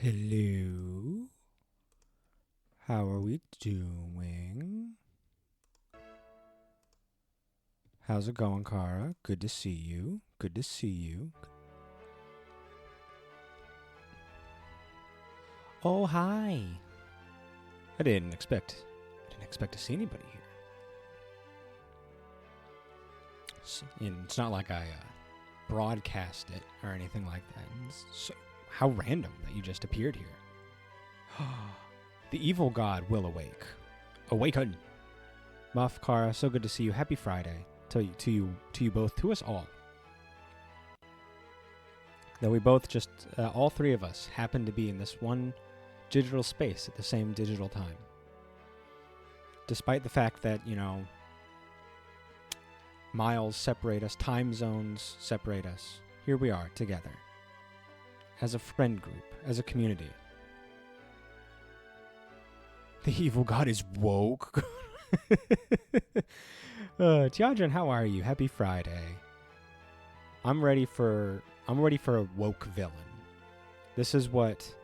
Hello. How are we doing? How's it going, Kara? Good to see you. Good to see you. Oh, hi. I didn't expect to see anybody here. It's not like I broadcast it or anything like that. So, how random that you just appeared here. The evil god will awake. Awaken. Muff, Kara, so good to see you. Happy Friday to you both, to us all. That we both just, all three of us, happen to be in this one digital space at the same digital time. Despite the fact that, miles separate us, time zones separate us, here we are together. As a friend group, as a community. The evil god is woke. Tiadran, how are you? Happy Friday. I'm ready for a woke villain. This is what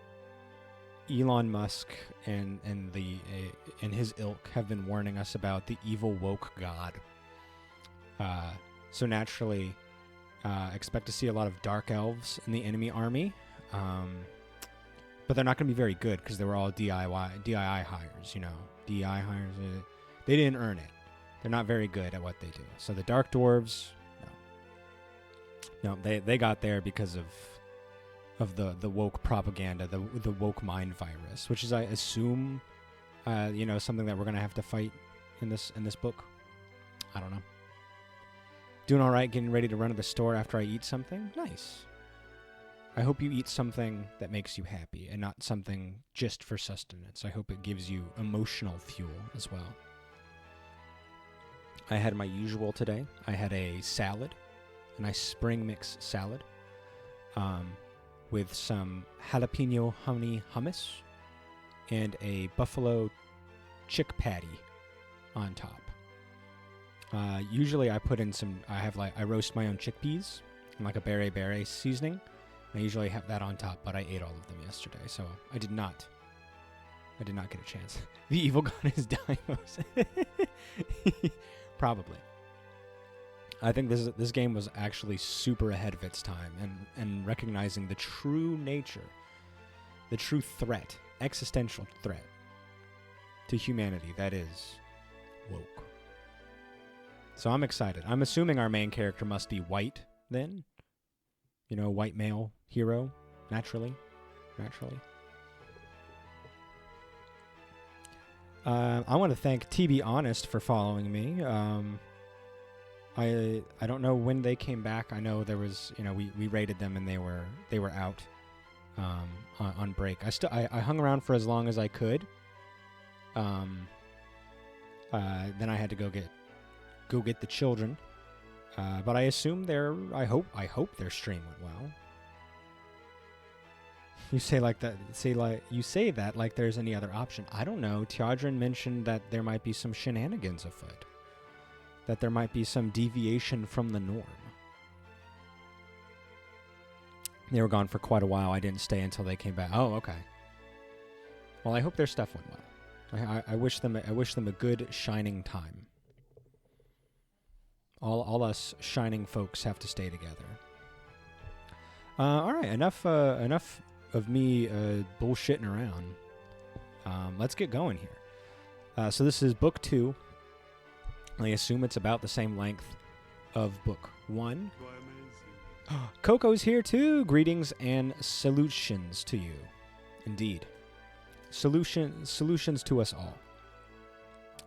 Elon Musk and his ilk have been warning us about, the evil woke god. So naturally, expect to see a lot of dark elves in the enemy army. But they're not going to be very good because they were all DIY hires, DI hires. They didn't earn it. They're not very good at what they do. So the dark dwarves, no, they got there because of the woke propaganda, the woke mind virus, which is, I assume, something that we're gonna have to fight in this book. I don't know. Doing all right, getting ready to run to the store after I eat something. Nice. I hope you eat something that makes you happy and not something just for sustenance. I hope it gives you emotional fuel as well. I had my usual today. I had a salad, a nice spring mix salad, with some jalapeno honey hummus and a buffalo chick patty on top. Usually I put in I roast my own chickpeas in like a bere seasoning. I usually have that on top, but I ate all of them yesterday, so I did not get a chance. The evil god is Dimos. Probably. I think this game was actually super ahead of its time and recognizing the true nature, the true threat, existential threat to humanity that is woke. So I'm excited. I'm assuming our main character must be white then. White male hero, naturally. I want to thank TB Honest for following me. I don't know when they came back. I know there was, we raided them and they were out on break. I hung around for as long as I could. Then I had to go get the children. But I assume I hope their stream went well. You say that like there's any other option. I don't know. Tiadran mentioned that there might be some shenanigans afoot. That there might be some deviation from the norm. They were gone for quite a while. I didn't stay until they came back. Oh, okay. Well, I hope their stuff went well. I wish them a good shining time. All us shining folks have to stay together. All right, enough of me bullshitting around. Let's get going here. So this is book 2. I assume it's about the same length of book 1. Coco's here too. Greetings and solutions to you. Indeed. Solutions to us all.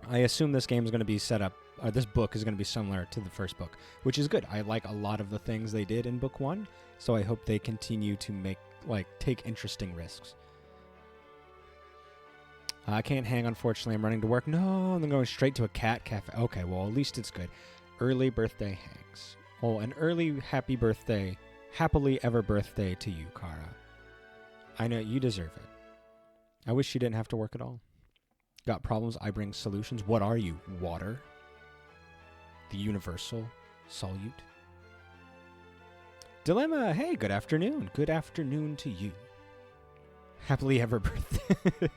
I assume this game is going to be set up, this book is going to be similar to the first book, which is good. I like a lot of the things they did in book 1, so I hope they continue to take interesting risks. I can't hang, unfortunately. I'm running to work. No, I'm going straight to a cat cafe. Okay, well, at least it's good. Early birthday hangs. Oh, an early happily ever birthday to you, Kara. I know you deserve it. I wish you didn't have to work at all. Got problems? I bring solutions. What are you? Water? The universal solute? Dilemma, hey, good afternoon. Good afternoon to you. Happily ever birthday.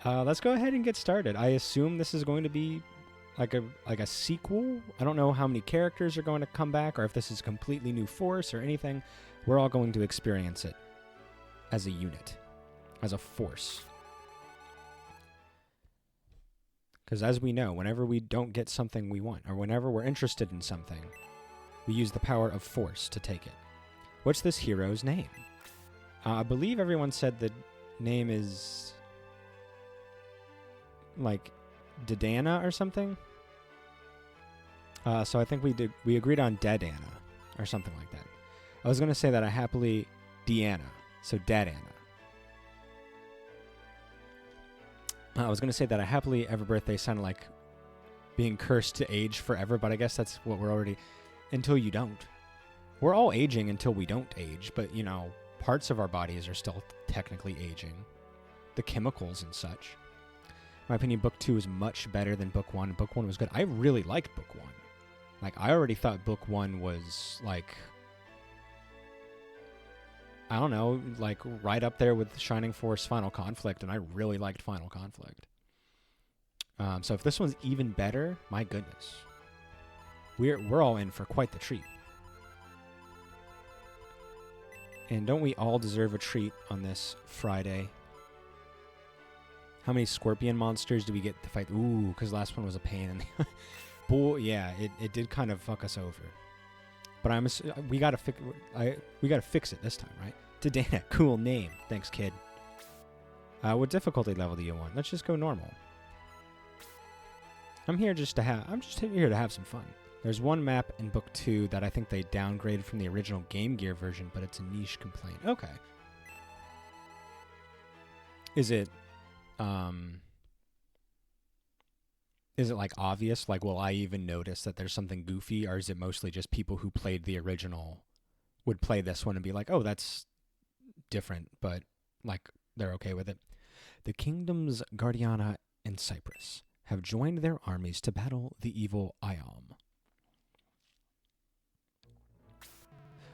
Let's go ahead and get started. I assume this is going to be like a sequel. I don't know how many characters are going to come back, or if this is a completely new force or anything. We're all going to experience it as a unit, as a force. Because as we know, whenever we don't get something we want, or whenever we're interested in something, we use the power of force to take it. What's this hero's name? I believe everyone said the name is like Dedana or something. So I think we agreed on Dedana or something like that. I was going to say that I happily Deanna, so Dedana. I was going to say that a happily ever birthday sounded like being cursed to age forever, but I guess that's what we're already... Until you don't. We're all aging until we don't age, but, you know, parts of our bodies are still technically aging. The chemicals and such. In my opinion, Book 2 is much better than Book 1. Book 1 was good. I really liked Book 1. Like, I already thought Book 1 was, like... I don't know, like, right up there with Shining Force Final Conflict, and I really liked Final Conflict. So if this one's even better, my goodness. We're all in for quite the treat. And don't we all deserve a treat on this Friday? How many scorpion monsters do we get to fight? Ooh, because last one was a pain in the... Boy, yeah, it did kind of fuck us over. But we gotta fix it this time, right? Dedana, cool name. Thanks, kid. What difficulty level do you want? Let's just go normal. I'm just here to have some fun. There's one map in Book 2 that I think they downgraded from the original Game Gear version, but it's a niche complaint. Okay. Is it like obvious? Like, will I even notice that there's something goofy, or is it mostly just people who played the original would play this one and be like, oh, that's different, but like they're okay with it? The kingdoms Guardiana and Cyprus have joined their armies to battle the evil Iam.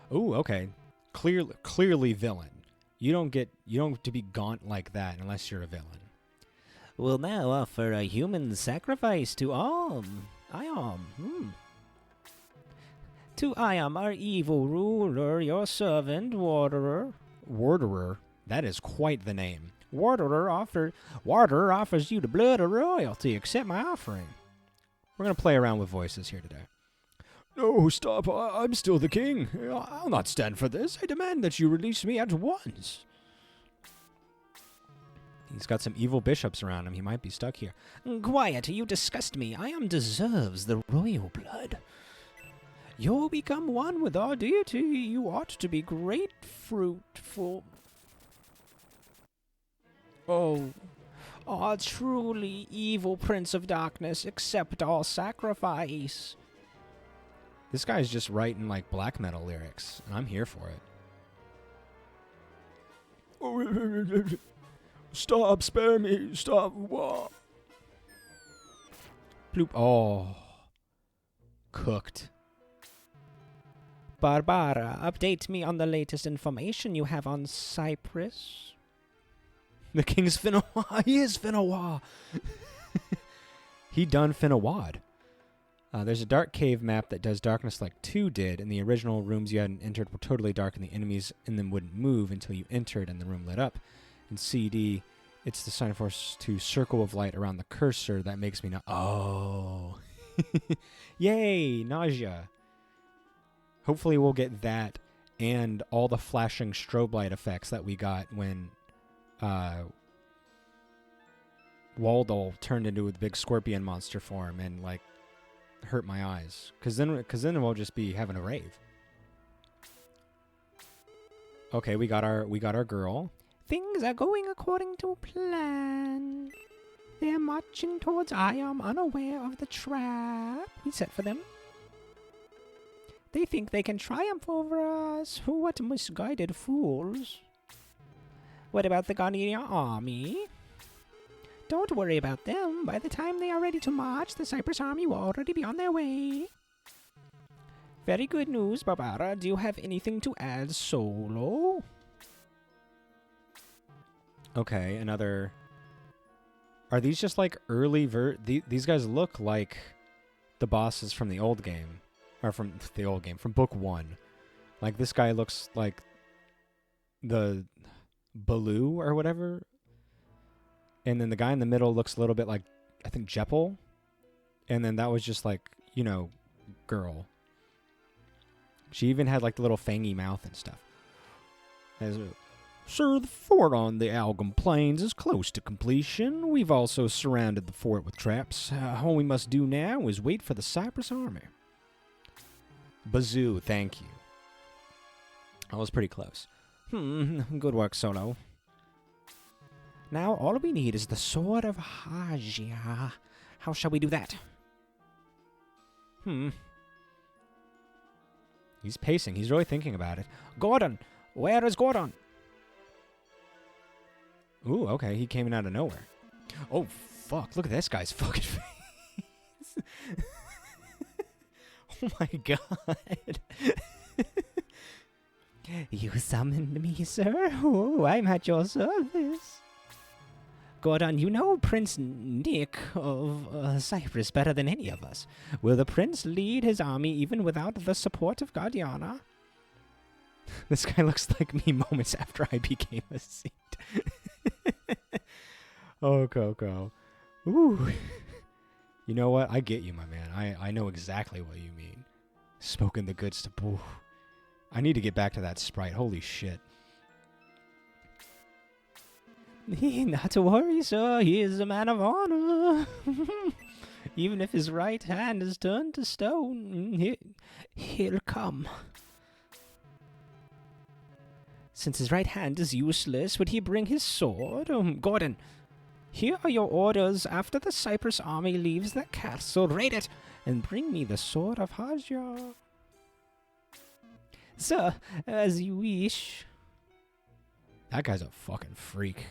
Oh, okay. Clearly villain. You don't get to be gaunt like that unless you're a villain. We'll now offer a human sacrifice to Iam. To Iam, our evil ruler, your servant, Warderer. Warderer? That is quite the name. Warderer offers you the blood of royalty. Accept my offering. We're going to play around with voices here today. No, stop. I'm still the king. I'll not stand for this. I demand that you release me at once. He's got some evil bishops around him. He might be stuck here. Quiet, you disgust me. Iam deserves the royal blood. You'll become one with our deity. You ought to be great fruitful. Oh, truly evil prince of darkness, accept our sacrifice. This guy's just writing like black metal lyrics, and I'm here for it. Stop, spare me, stop. What? Bloop. Oh. Cooked. Barbara, update me on the latest information you have on Cyprus. The king's Finawad. He is Finawad. He done Finawad. There's a dark cave map that does darkness like 2 did. In the original, rooms you hadn't entered were totally dark, and the enemies in them wouldn't move until you entered and the room lit up. In CD, it's the Sign Force 2 circle of light around the cursor that makes me Oh. Yay, nausea. Hopefully we'll get that and all the flashing strobe light effects that we got when Waldol turned into a big scorpion monster form and like hurt my eyes, because then we'll just be having a rave. Okay, we got our girl. Things are going according to plan. They're marching towards Iam, unaware of the trap we set for them. They think they can triumph over us. What misguided fools. What about the Guardian army? Don't worry about them. By the time they are ready to march, the Cyprus army will already be on their way. Very good news, Barbara. Do you have anything to add, Solo? Okay, another... Are these just like early these guys look like the bosses from the old game. Or from the old game, from book 1. Like, this guy looks like the Baloo or whatever. And then the guy in the middle looks a little bit like, I think, Jeppel. And then that was just like, you know, girl. She even had like the little fangy mouth and stuff. Sir, the fort on the Algum Plains is close to completion. We've also surrounded the fort with traps. All we must do now is wait for the Cyprus army. Bazoo, thank you. I was pretty close. Good work, Solo. Now all we need is the Sword of Hajia. How shall we do that? He's pacing. He's really thinking about it. Gordon! Where is Gordon? Ooh, okay. He came in out of nowhere. Oh, fuck. Look at this guy's fucking face. Oh my god. You summoned me, sir? Oh, I'm at your service. Gordon, you know Prince Nick of Cyprus better than any of us. Will the prince lead his army even without the support of Guardiana? This guy looks like me moments after I became a saint. Oh, Coco. Ooh. You know what? I get you, my man. I know exactly what you mean. Smoking the good stuff. Ooh. I need to get back to that sprite. Holy shit. Not to worry, sir. He is a man of honor. Even if his right hand is turned to stone, he'll come. Since his right hand is useless, would he bring his sword? Gordon, here are your orders. After the Cyprus army leaves the castle, raid it and bring me the sword of Hajia. Sir, as you wish. That guy's a fucking freak.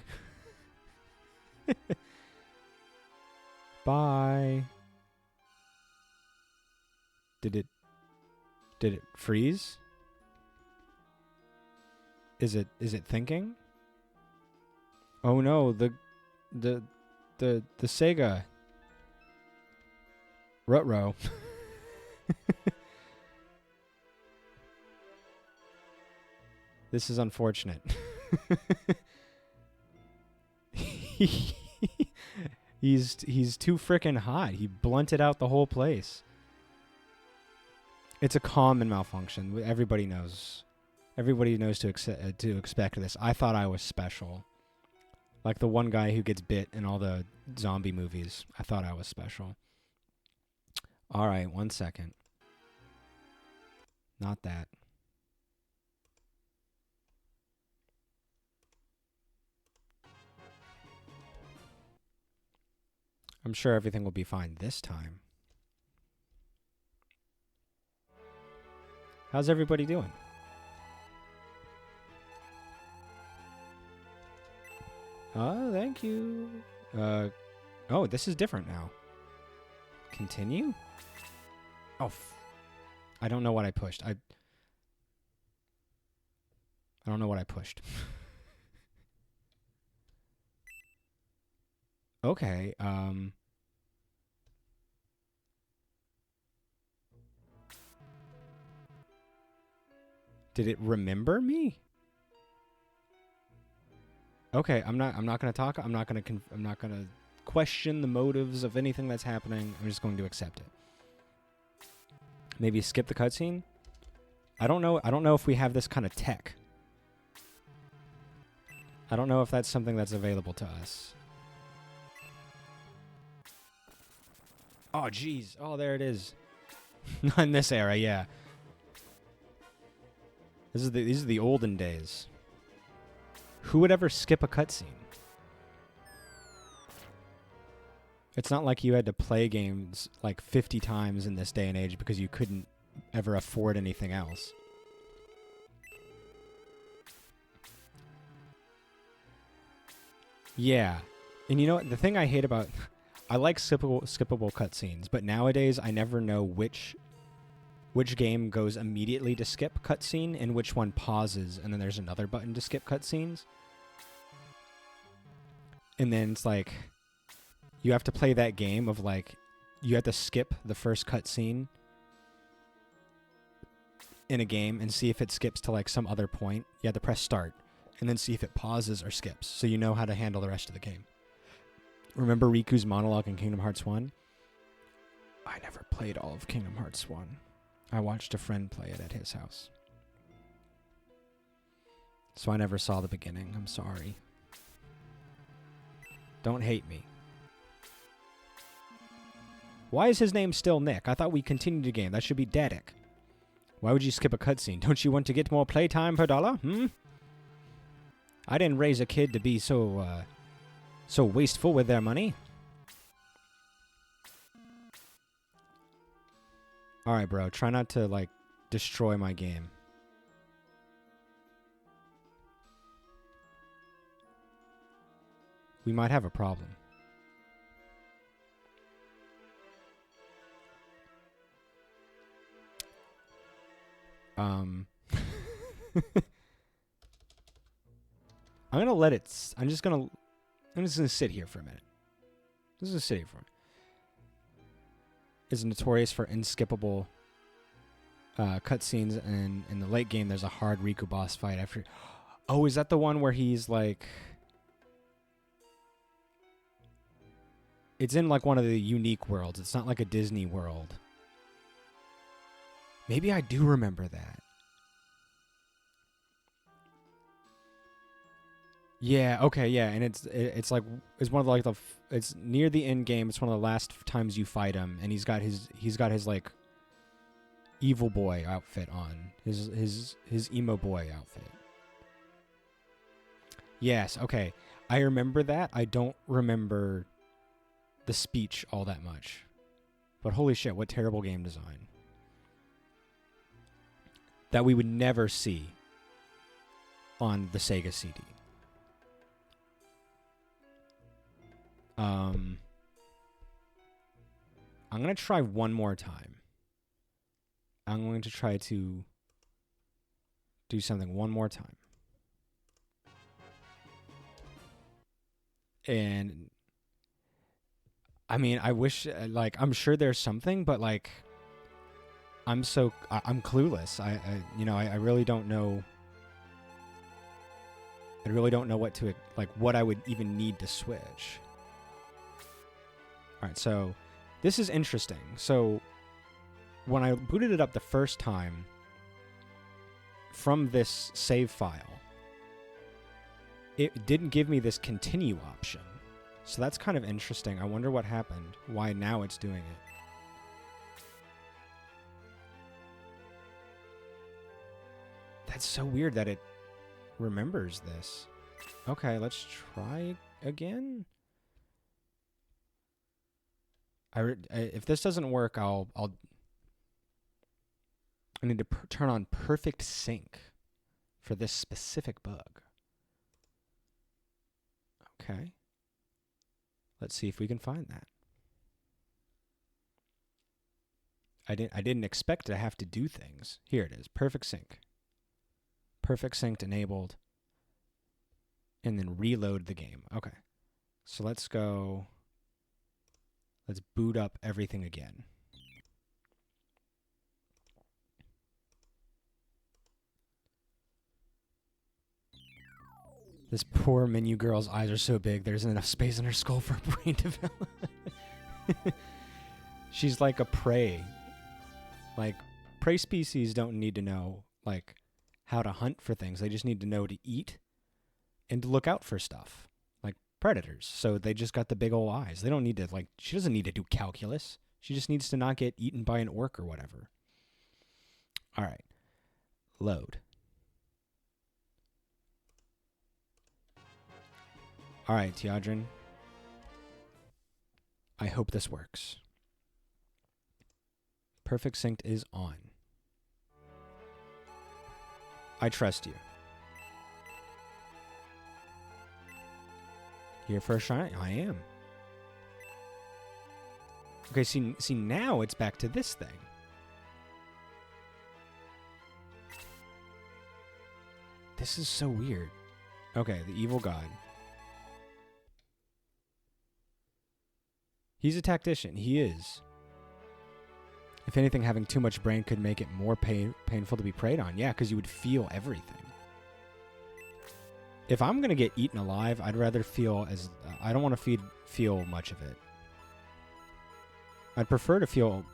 Bye. Did it freeze? Is it thinking? Oh no, the Sega Rutrow. This is unfortunate. He's too frickin' hot. He blunted out the whole place. It's a common malfunction. Everybody knows. Everybody knows to expect this. I thought I was special. Like the one guy who gets bit in all the zombie movies. I thought I was special. All right, 1 second. Not that. I'm sure everything will be fine this time. How's everybody doing? Oh, thank you. Oh, this is different now. Continue? Oh, I don't know what I pushed. I don't know what I pushed. Okay, did it remember me? Okay, I'm not going to talk. I'm not going to question the motives of anything that's happening. I'm just going to accept it. Maybe skip the cutscene? I don't know if we have this kind of tech. I don't know if that's something that's available to us. Oh, jeez. Oh, there it is. Not in this era, yeah. These are the olden days. Who would ever skip a cutscene? It's not like you had to play games like 50 times in this day and age because you couldn't ever afford anything else. Yeah. And you know what? The thing I hate about... I like skippable cutscenes, but nowadays I never know which game goes immediately to skip cutscene and which one pauses and then there's another button to skip cutscenes. and then it's like you have to play that game of like you have to skip the first cutscene in a game and see if it skips to like some other point. You have to press start and then see if it pauses or skips, so you know how to handle the rest of the game. Remember Riku's monologue in Kingdom Hearts 1? I never played all of Kingdom Hearts 1. I watched a friend play it at his house. So I never saw the beginning. I'm sorry. Don't hate me. Why is his name still Nick? I thought we continued the game. That should be Dedek. Why would you skip a cutscene? Don't you want to get more playtime per dollar? I didn't raise a kid to be so wasteful with their money. Alright, bro. Try not to, like, destroy my game. We might have a problem. I'm gonna let it... I'm just gonna sit here for a minute. This is a sit here for a minute. Is notorious for unskippable cutscenes, and in the late game, there's a hard Riku boss fight after... Oh, is that the one where he's, like... It's in, like, one of the unique worlds. It's not like a Disney world. Maybe I do remember that. Yeah, okay, yeah, and it's like it's one of like it's near the end game. It's one of the last times you fight him, and he's got his like evil boy outfit on. His emo boy outfit. Yes, okay. I remember that. I don't remember the speech all that much. But holy shit, what terrible game design. That we would never see on the Sega CD. I'm going to try one more time. I'm going to try to do something one more time. And I mean, I wish, like, I'm sure there's something, but like, I'm clueless. I really don't know. I really don't know what to, like, what I would even need to switch. All right, so this is interesting. So when I booted it up the first time from this save file, it didn't give me this continue option. So that's kind of interesting. I wonder what happened, why now it's doing it. That's so weird that it remembers this. Okay, let's try again. If this doesn't work, I need to turn on perfect sync for this specific bug. Okay. Let's see if we can find that. I didn't expect to have to do things. Here it is. Perfect sync. Perfect sync enabled. And then reload the game. Okay. So let's go. Let's boot up everything again. This poor menu girl's eyes are so big, there isn't enough space in her skull for brain development. She's like a prey. Like, prey species don't need to know, like, how to hunt for things. They just need to know to eat and to look out for stuff. Like predators. So they just got the big old eyes. They don't need to, like, she doesn't need to do calculus. She just needs to not get eaten by an orc or whatever. All right. Load. All right, Tiadrin. I hope this works. Perfect Synced is on. I trust you. Here for a shine? I am. Okay, see now it's back to this thing. This is so weird. Okay, the evil god. He's a tactician. He is. If anything, having too much brain could make it more painful to be preyed on. Yeah, because you would feel everything. If I'm going to get eaten alive, I'd rather feel as... I don't want to feel much of it. I'd prefer to feel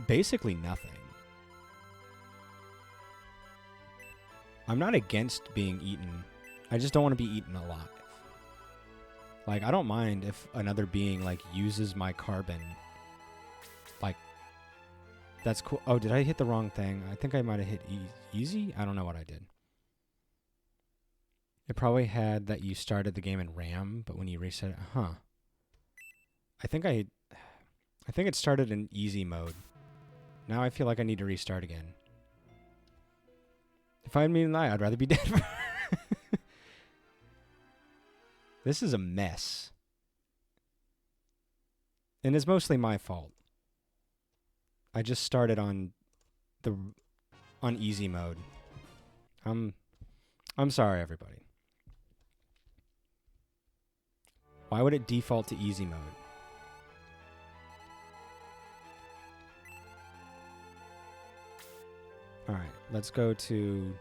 basically nothing. I'm not against being eaten. I just don't want to be eaten alive. Like, I don't mind if another being, like, uses my carbon. Like, that's cool. Oh, did I hit the wrong thing? I think I might have hit easy? I don't know what I did. It probably had that you started the game in RAM, but when you reset it... Huh. I think it started in easy mode. Now I feel like I need to restart again. If I mean lie, I'd rather be dead. This is a mess. And it's mostly my fault. I just started on easy mode. I'm sorry, everybody. Why would it default to easy mode? All right, let's go to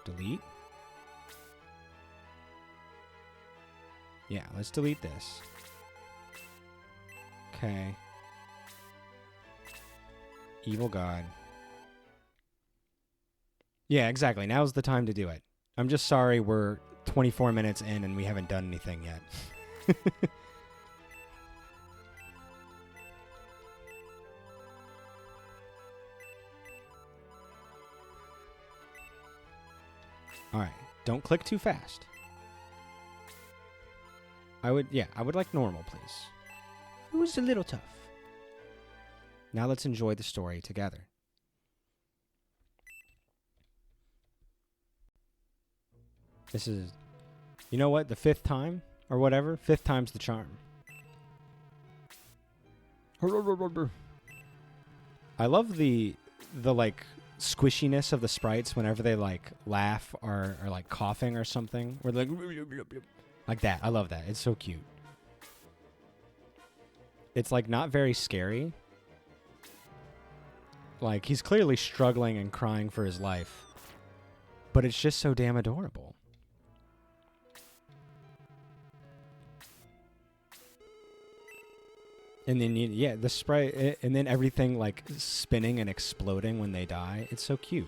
delete. Yeah, let's delete this. Okay. Evil God. Yeah, exactly. Now's the time to do it. I'm just sorry we're 24 minutes in and we haven't done anything yet. All right. Don't click too fast. I would like normal, please. It was a little tough. Now let's enjoy the story together. This is, you know what? The 5th time or whatever. 5th time's the charm. I love the like squishiness of the sprites whenever they like laugh or like coughing or something. Or like that. I love that. It's so cute. It's like not very scary. Like he's clearly struggling and crying for his life. But it's just so damn adorable. And then, the sprite, and then everything like spinning and exploding when they die. It's so cute.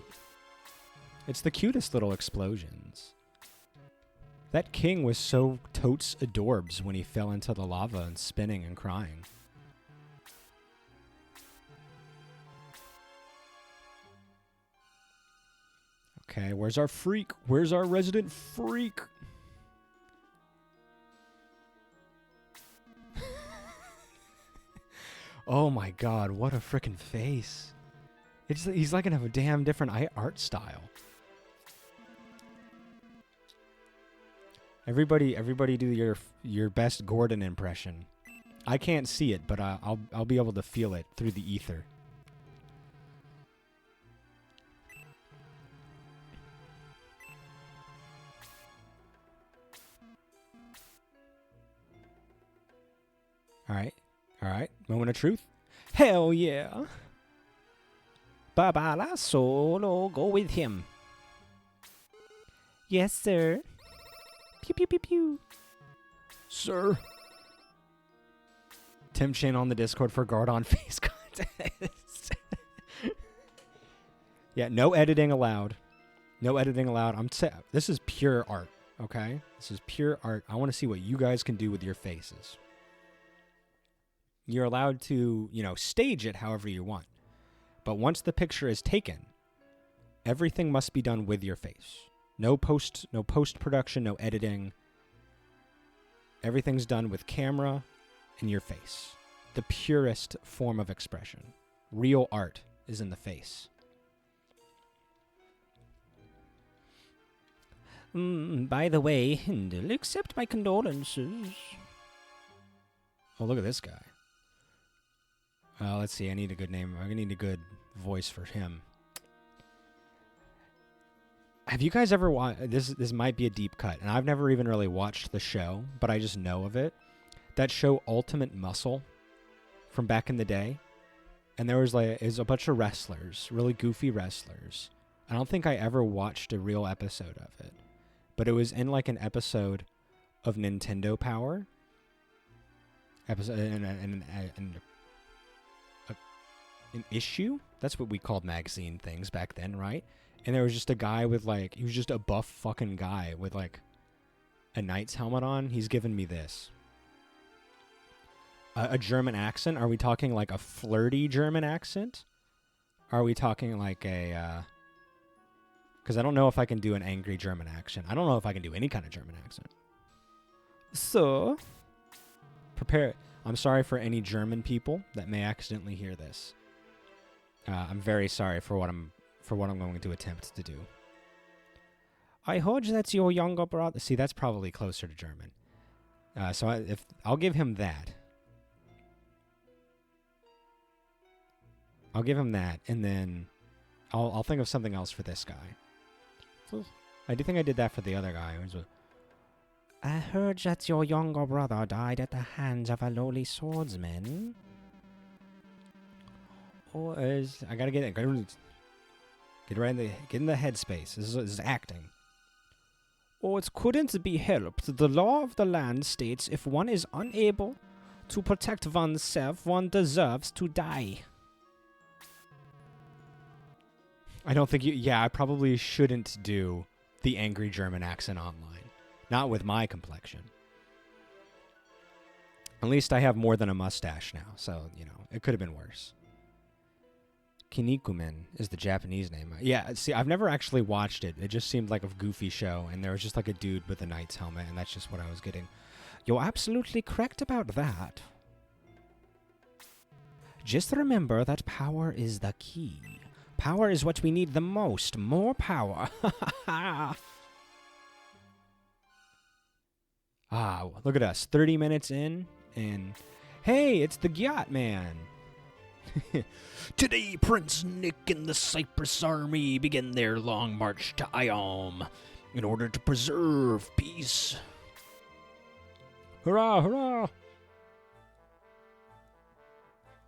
It's the cutest little explosions. That king was so totes adorbs when he fell into the lava and spinning and crying. Okay, where's our freak? Where's our resident freak? Oh my god, what a frickin' face. He's like gonna have a damn different art style. Everybody do your best Gordon impression. I can't see it, but I'll be able to feel it through the ether. All right. Moment of truth. Hell yeah. Baba Solo, go with him. Yes, sir. Pew, pew, pew, pew. Sir. Tim Chin on the Discord for Gordon face contest. Yeah, no editing allowed. No editing allowed. This is pure art, okay? This is pure art. I want to see what you guys can do with your faces. You're allowed to, stage it however you want. But once the picture is taken, everything must be done with your face. No post-production, no editing. Everything's done with camera and your face. The purest form of expression. Real art is in the face. By the way, accept my condolences. Oh, look at this guy. Let's see. I need a good name. I need a good voice for him. Have you guys ever watched... This might be a deep cut, and I've never even really watched the show, but I just know of it. that show Ultimate Muscle from back in the day, and there was a bunch of wrestlers, really goofy wrestlers. I don't think I ever watched a real episode of it, but it was in like an episode of Nintendo Power. An issue? That's what we called magazine things back then, right? And there was just a guy with like, he was just a buff fucking guy with like a knight's helmet on. He's giving me this. A German accent? Are we talking like a flirty German accent? Are we talking like a, because I don't know if I can do an angry German accent. I don't know if I can do any kind of German accent. So, prepare. I'm sorry for any German people that may accidentally hear this. I'm very sorry for what I'm going to attempt to do. I heard that's your younger brother. See, that's probably closer to German. So I'll give him that. I'll give him that, and then I'll think of something else for this guy. I do think I did that for the other guy. I heard that your younger brother died at the hands of a lowly swordsman. I gotta get in the headspace. This is acting. Oh, it couldn't be helped. The law of the land states if one is unable to protect oneself, one deserves to die. I don't think I probably shouldn't do the angry German accent online. Not with my complexion. At least I have more than a mustache now, so, it could have been worse. Kinnikumen is the Japanese name. Yeah, see, I've never actually watched it. It just seemed like a goofy show, and there was just like a dude with a knight's helmet, and that's just what I was getting. You're absolutely correct about that. Just remember that power is the key. Power is what we need the most. More power. Look at us. 30 minutes in, and hey, it's the Gyat Man. Today, Prince Nick and the Cyprus army begin their long march to Iom in order to preserve peace. Hurrah, hurrah!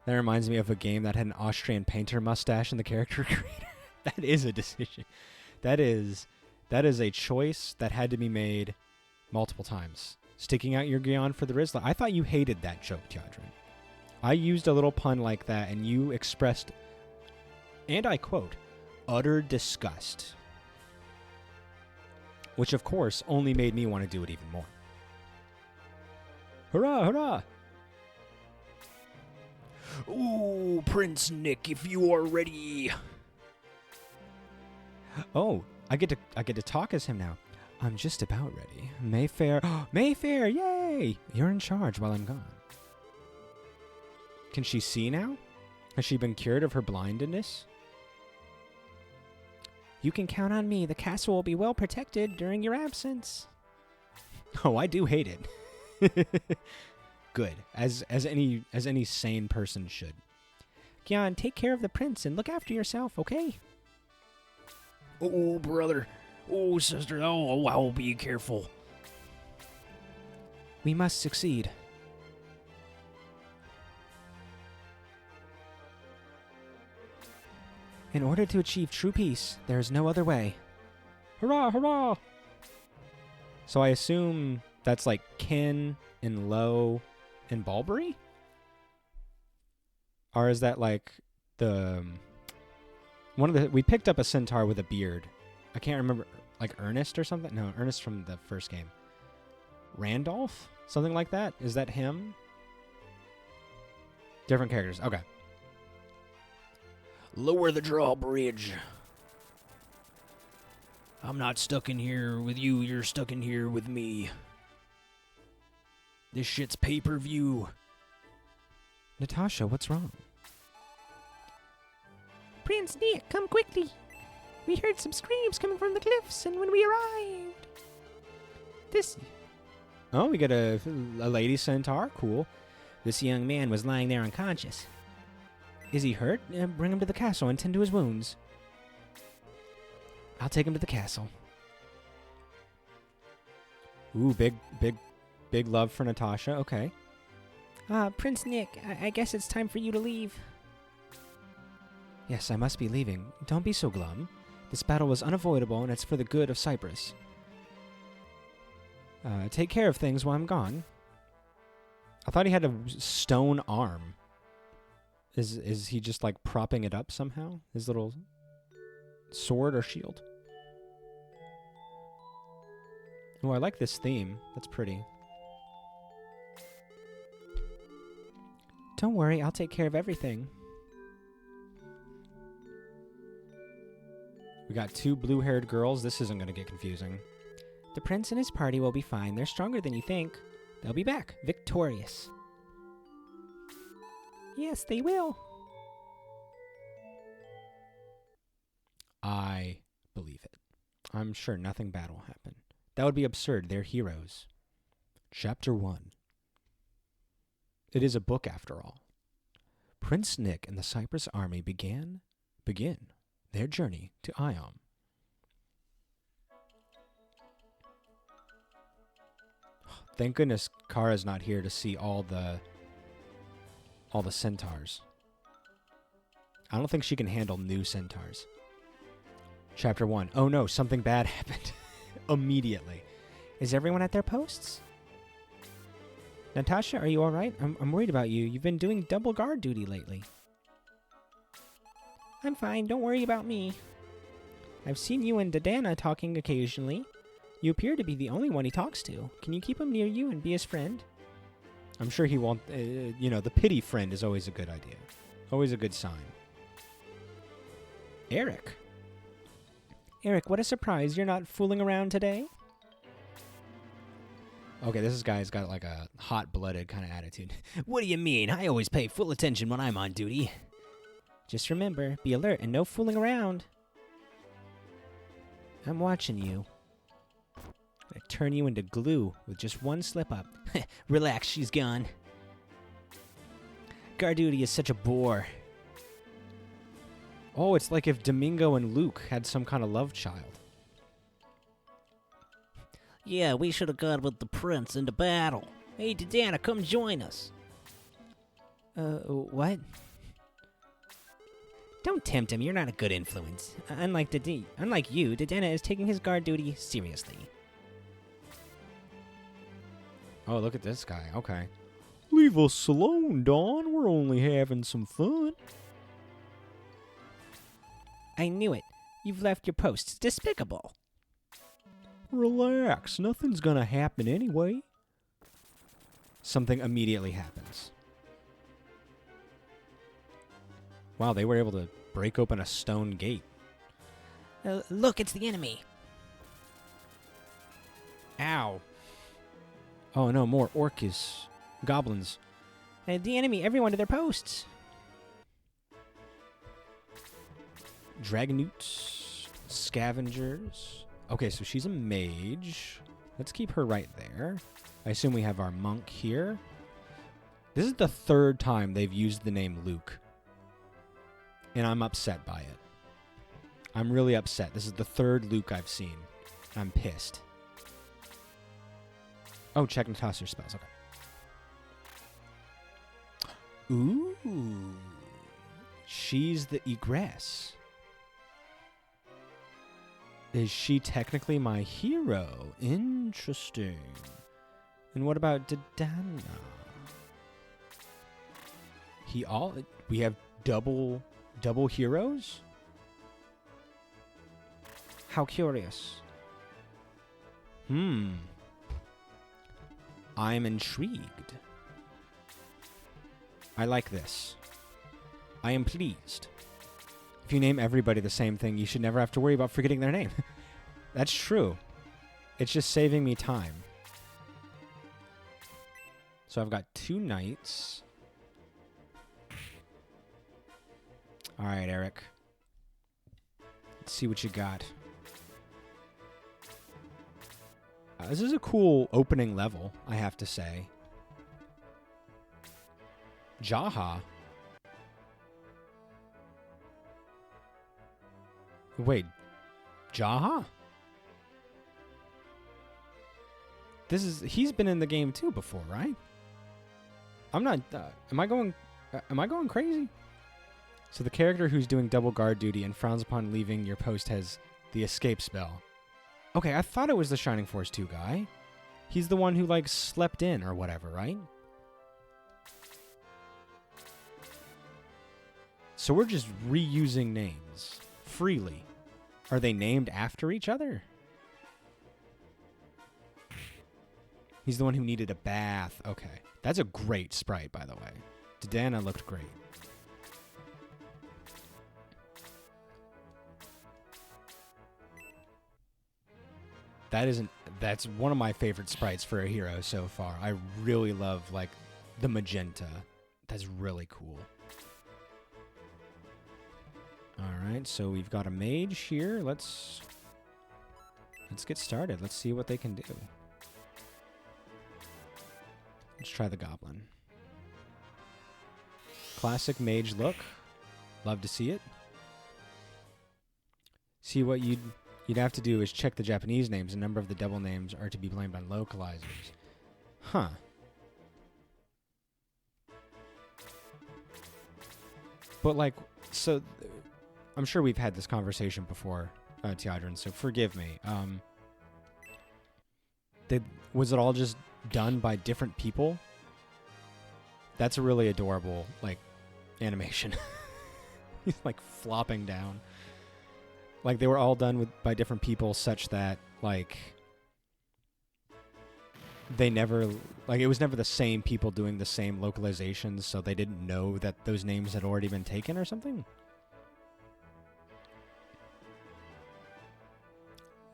That reminds me of a game that had an Austrian painter mustache in the character creator. That is a decision. That is a choice that had to be made multiple times. Sticking out your Guion for the Rizla. I thought you hated that joke, Tiadrin. I used a little pun like that, and you expressed, and I quote, utter disgust. Which, of course, only made me want to do it even more. Hurrah, hurrah! Ooh, Prince Nick, if you are ready. Oh, I get to talk as him now. I'm just about ready. Mayfair, Mayfair, yay! You're in charge while I'm gone. Can she see now? Has she been cured of her blindness? You can count on me. The castle will be well protected during your absence. Oh, I do hate it. Good, as any sane person should. Gian, take care of the prince and look after yourself, okay? Oh, brother. Oh, sister. Oh, I'll be careful. We must succeed. In order to achieve true peace, there is no other way. Hurrah, hurrah! So I assume that's like Kin and Lo and Balbury? Or is that like we picked up a centaur with a beard. I can't remember, like Ernest or something? No, Ernest from the first game. Randolph? Something like that? Is that him? Different characters. Okay. Lower the drawbridge. I'm not stuck in here with you. You're stuck in here with me. This shit's pay-per-view. Natasha, what's wrong? Prince Nick, come quickly. We heard some screams coming from the cliffs, and when we arrived... Oh, we got a lady centaur. Cool. This young man was lying there unconscious. Is he hurt? Bring him to the castle and tend to his wounds. I'll take him to the castle. Ooh, big love for Natasha. Okay. Prince Nick, I guess it's time for you to leave. Yes, I must be leaving. Don't be so glum. This battle was unavoidable, and it's for the good of Cyprus. Take care of things while I'm gone. I thought he had a stone arm. Is he just, like, propping it up somehow? His little sword or shield? Oh, I like this theme. That's pretty. Don't worry, I'll take care of everything. We got 2 blue-haired girls. This isn't going to get confusing. The prince and his party will be fine. They're stronger than you think. They'll be back, victorious. Yes, they will. I believe it. I'm sure nothing bad will happen. That would be absurd. They're heroes. Chapter 1. It is a book, after all. Prince Nick and the Cyprus army begin their journey to Iom. Thank goodness Kara's not here to see all the centaurs. I don't think she can handle new centaurs. Chapter 1. Oh no, something bad happened. Immediately. Is everyone at their posts? Natasha, are you alright? I'm worried about you. You've been doing double guard duty lately. I'm fine. Don't worry about me. I've seen you and Dodana talking occasionally. You appear to be the only one he talks to. Can you keep him near you and be his friend? I'm sure he won't... the pity friend is always a good idea. Always a good sign. Eric, what a surprise. You're not fooling around today? Okay, this guy's got like a hot-blooded kind of attitude. What do you mean? I always pay full attention when I'm on duty. Just remember, be alert and no fooling around. I'm watching you. I turn you into glue with just one slip up. Relax, she's gone. Guard duty is such a bore. Oh, it's like if Domingo and Luke had some kind of love child. Yeah, we should have gone with the prince into battle. Hey, Dodana, come join us. What? Don't tempt him. You're not a good influence. Unlike you, Dodana is taking his guard duty seriously. Oh, look at this guy. Okay. Leave us alone, Dawn. We're only having some fun. I knew it. You've left your post. It's despicable. Relax. Nothing's gonna happen anyway. Something immediately happens. Wow, they were able to break open a stone gate. Look, it's the enemy. Ow. Oh no, more orcus. Goblins. The enemy, everyone to their posts. Dragonutes. Scavengers. Okay, so she's a mage. Let's keep her right there. I assume we have our monk here. This is the 3rd time they've used the name Luke. And I'm upset by it. I'm really upset. This is the 3rd Luke I've seen. I'm pissed. Oh, check and toss your spells. Okay. Ooh. She's the egress. Is she technically my hero? Interesting. And what about Dodana? We have double heroes? How curious. I'm intrigued. I like this. I am pleased. If you name everybody the same thing, you should never have to worry about forgetting their name. That's true. It's just saving me time. So I've got 2 knights. All right, Eric. Let's see what you got. This is a cool opening level, I have to say. Jaha. Wait, Jaha? He's been in the game too before, right? I'm not. Am I going? Am I going crazy? So the character who's doing double guard duty and frowns upon leaving your post has the escape spell. Okay, I thought it was the Shining Force 2 guy. He's the one who, like, slept in or whatever, right? So we're just reusing names freely. Are they named after each other? He's the one who needed a bath. Okay. That's a great sprite, by the way. Dodana looked great. That's one of my favorite sprites for a hero so far. I really love, like, the magenta. That's really cool. Alright, so we've got a mage here. Let's get started. Let's see what they can do. Let's try the goblin. Classic mage look. Love to see it. See, what you'd have to do is check the Japanese names. A number of the devil names are to be blamed on localizers. Huh. But, like, so I'm sure we've had this conversation before, Teodrin, so forgive me. Was it all just done by different people? That's a really adorable, like, animation. He's, like, flopping down. Like, they were all done by different people such that, like, they never, like, it was never the same people doing the same localizations, so they didn't know that those names had already been taken or something?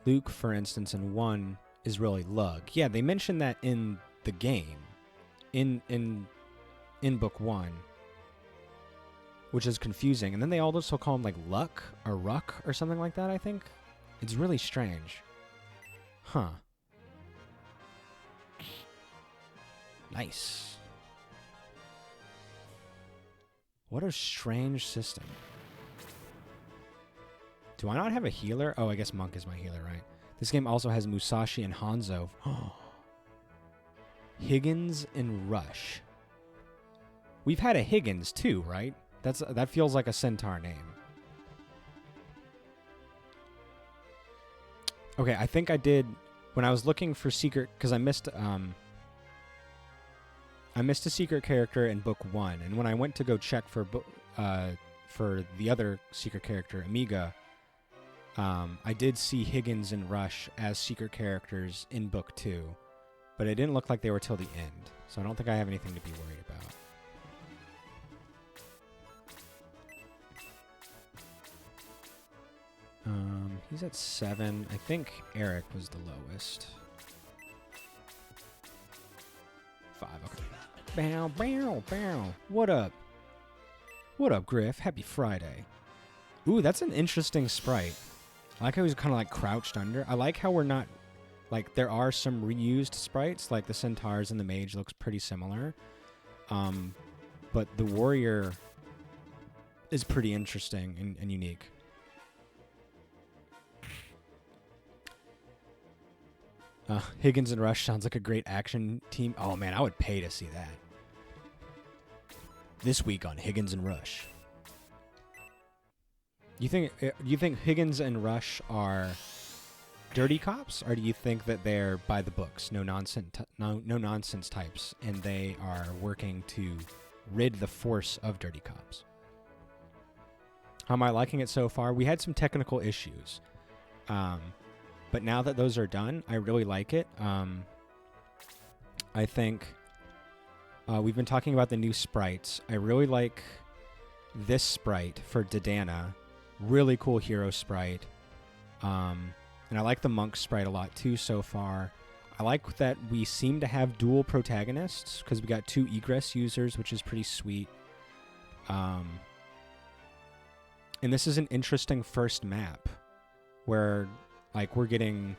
Luke, for instance, in 1 is really Lug. Yeah, they mentioned that in the game, in book 1, which is confusing. And then they also call him, like, Luck or Ruck or something like that, I think. It's really strange. Huh. Nice. What a strange system. Do I not have a healer? Oh, I guess Monk is my healer, right? This game also has Musashi and Hanzo. Higgins and Rush. We've had a Higgins too, right? That feels like a centaur name. Okay, I think I did when I was looking for secret, because I missed a secret character in book 1, and when I went to go check for the other secret character, Amiga, I did see Higgins and Rush as secret characters in book 2, but it didn't look like they were till the end, so I don't think I have anything to be worried about. He's at 7. I think Eric was the lowest. 5, okay. Bow, bow, bow. What up? What up, Griff? Happy Friday. Ooh, that's an interesting sprite. I like how he's kind of, like, crouched under. I like how we're not, like, there are some reused sprites, like the centaurs and the mage looks pretty similar. But the warrior is pretty interesting and unique. Higgins and Rush sounds like a great action team. Oh, man, I would pay to see that. This week on Higgins and Rush. Do you think Higgins and Rush are dirty cops, or do you think that they're by the books, no nonsense types, and they are working to rid the force of dirty cops? How am I liking it so far? We had some technical issues. But now that those are done, I really like it. I think we've been talking about the new sprites. I really like this sprite for Dodana. Really cool hero sprite. And I like the monk sprite a lot too so far. I like that we seem to have dual protagonists because we got 2 egress users, which is pretty sweet. And this is an interesting first map where, like, we're getting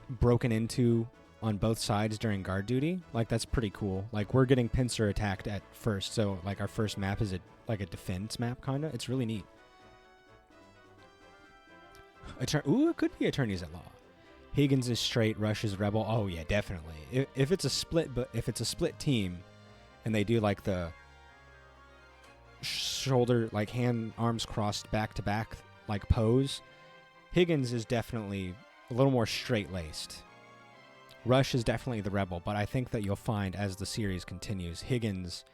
broken into on both sides during guard duty. Like, that's pretty cool. Like, we're getting pincer attacked at first, so, like, our first map is like a defense map, kind of. It's really neat. Ooh, it could be attorneys at law. Higgins is straight, Rush is rebel. Oh yeah, definitely. If it's a split, but if it's a split team, and they do like the shoulder, like hand, arms crossed back to back, like pose, Higgins is definitely a little more straight laced. Rush is definitely the rebel, but I think that you'll find as the series continues, Higgins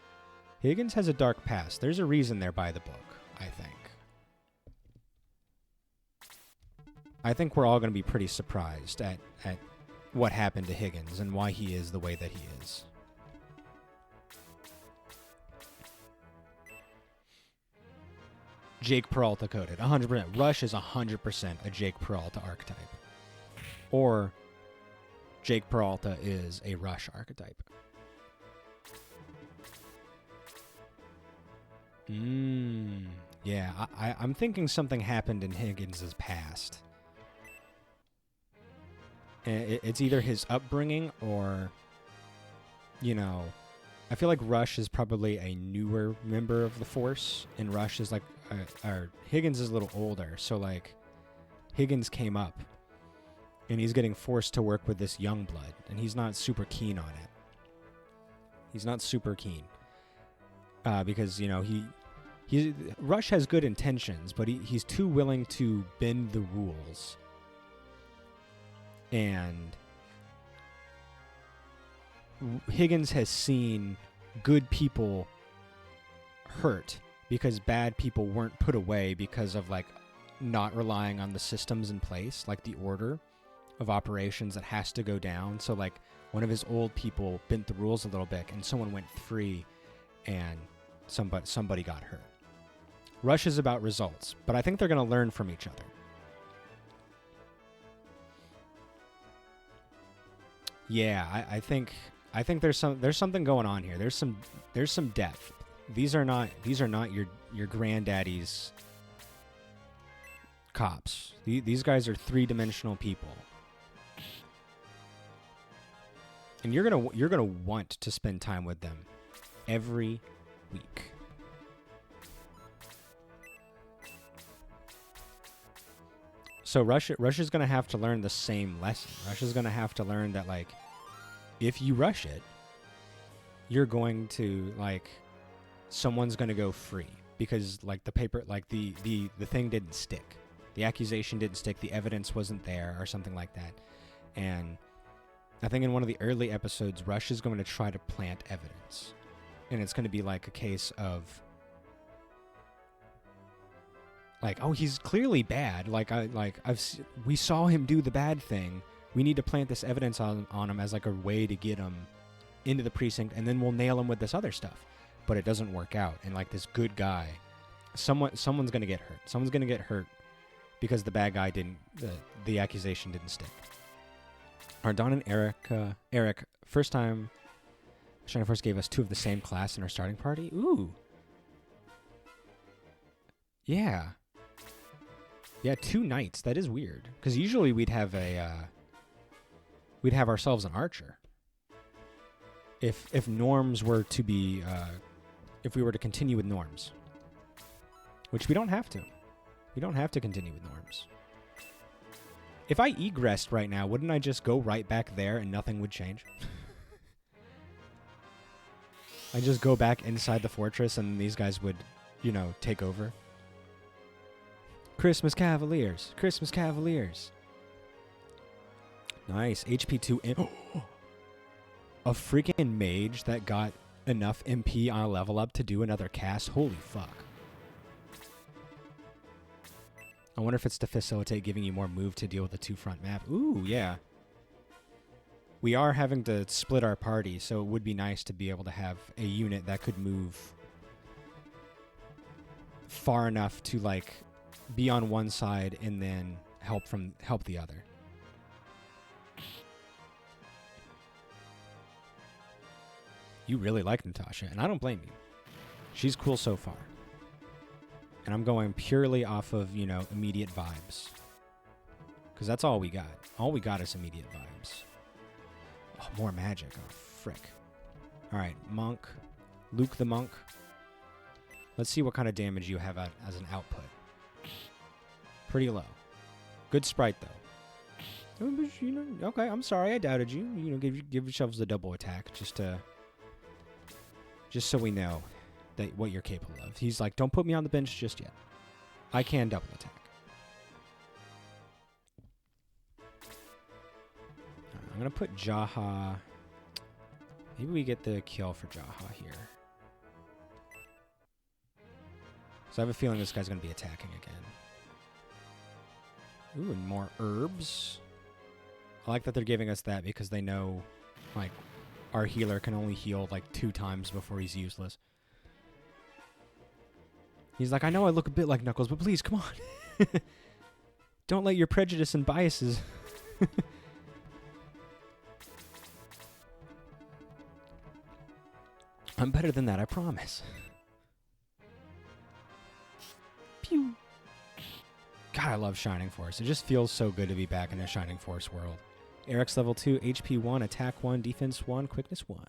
has a dark past. There's a reason they're by the book, I think. I think we're all going to be pretty surprised at what happened to Higgins and why he is the way that he is. Jake Peralta coded, 100%. Rush is 100% a Jake Peralta archetype. Or Jake Peralta is a Rush archetype. Yeah, I'm thinking something happened in Higgins' past. It's either his upbringing or, you know, I feel like Rush is probably a newer member of the Force, and Rush is like, or Higgins is a little older, so like, Higgins came up, and he's getting forced to work with this young blood, and he's not super keen on it. He's not super keen, because, you know, Rush has good intentions, but he's too willing to bend the rules. And Higgins has seen good people hurt because bad people weren't put away because of, like, not relying on the systems in place, like the order of operations that has to go down. So, like, one of his old people bent the rules a little bit, and someone went free, and somebody got hurt. Rush is about results, but I think they're going to learn from each other. Yeah, I think there's something going on here. There's some depth. These are not your granddaddy's cops. These guys are three-dimensional people, and you're gonna want to spend time with them every week. So Rush is going to have to learn the same lesson. Rush is going to have to learn that, like, if you rush it, you're going to, like, someone's going to go free because, like, the paper, like, the thing didn't stick. The accusation didn't stick. The evidence wasn't there or something like that. And I think in one of the early episodes, Rush is going to try to plant evidence. And it's going to be like a case of, like, oh, he's clearly bad. We saw him do the bad thing. We need to plant this evidence on him as like a way to get him into the precinct, and then we'll nail him with this other stuff. But it doesn't work out, and like this good guy, someone's gonna get hurt. Someone's gonna get hurt because the bad guy the accusation didn't stick. Ardon and Eric, first time Shiner Force gave us two of the same class in our starting party. Ooh. Yeah. Yeah, 2 knights. That is weird. Because usually we'd have ourselves an archer. If norms were to be, if we were to continue with norms, which we don't have to. We don't have to continue with norms. If I egressed right now, wouldn't I just go right back there and nothing would change? I just go back inside the fortress and these guys would, you know, take over. Christmas Cavaliers. Christmas Cavaliers. Nice. HP 2. A freaking mage that got enough MP on a level up to do another cast. Holy fuck. I wonder if it's to facilitate giving you more move to deal with the 2-front map. Ooh, yeah. We are having to split our party, so it would be nice to be able to have a unit that could move far enough to, like, be on one side and then help the other. You really like Natasha, and I don't blame you. She's cool so far. And I'm going purely off of, you know, immediate vibes. Because that's all we got. All we got is immediate vibes. Oh, more magic. Oh, frick. Alright, Monk. Luke the Monk. Let's see what kind of damage you have as an output. Pretty low. Good sprite, though. Oh, but, you know, okay, I'm sorry, I doubted you. You know, give yourselves a double attack just so we know that what you're capable of. He's like, don't put me on the bench just yet. I can double attack. I'm gonna put Jaha. Maybe we get the kill for Jaha here. So I have a feeling this guy's gonna be attacking again. Ooh, and more herbs. I like that they're giving us that because they know, like, our healer can only heal like 2 times before he's useless. He's like, I know I look a bit like Knuckles, but please, come on. Don't let your prejudice and biases... I'm better than that, I promise. Pew. God, I love Shining Force. It just feels so good to be back in a Shining Force world. Eric's level 2, HP 1, attack 1, defense 1, quickness 1.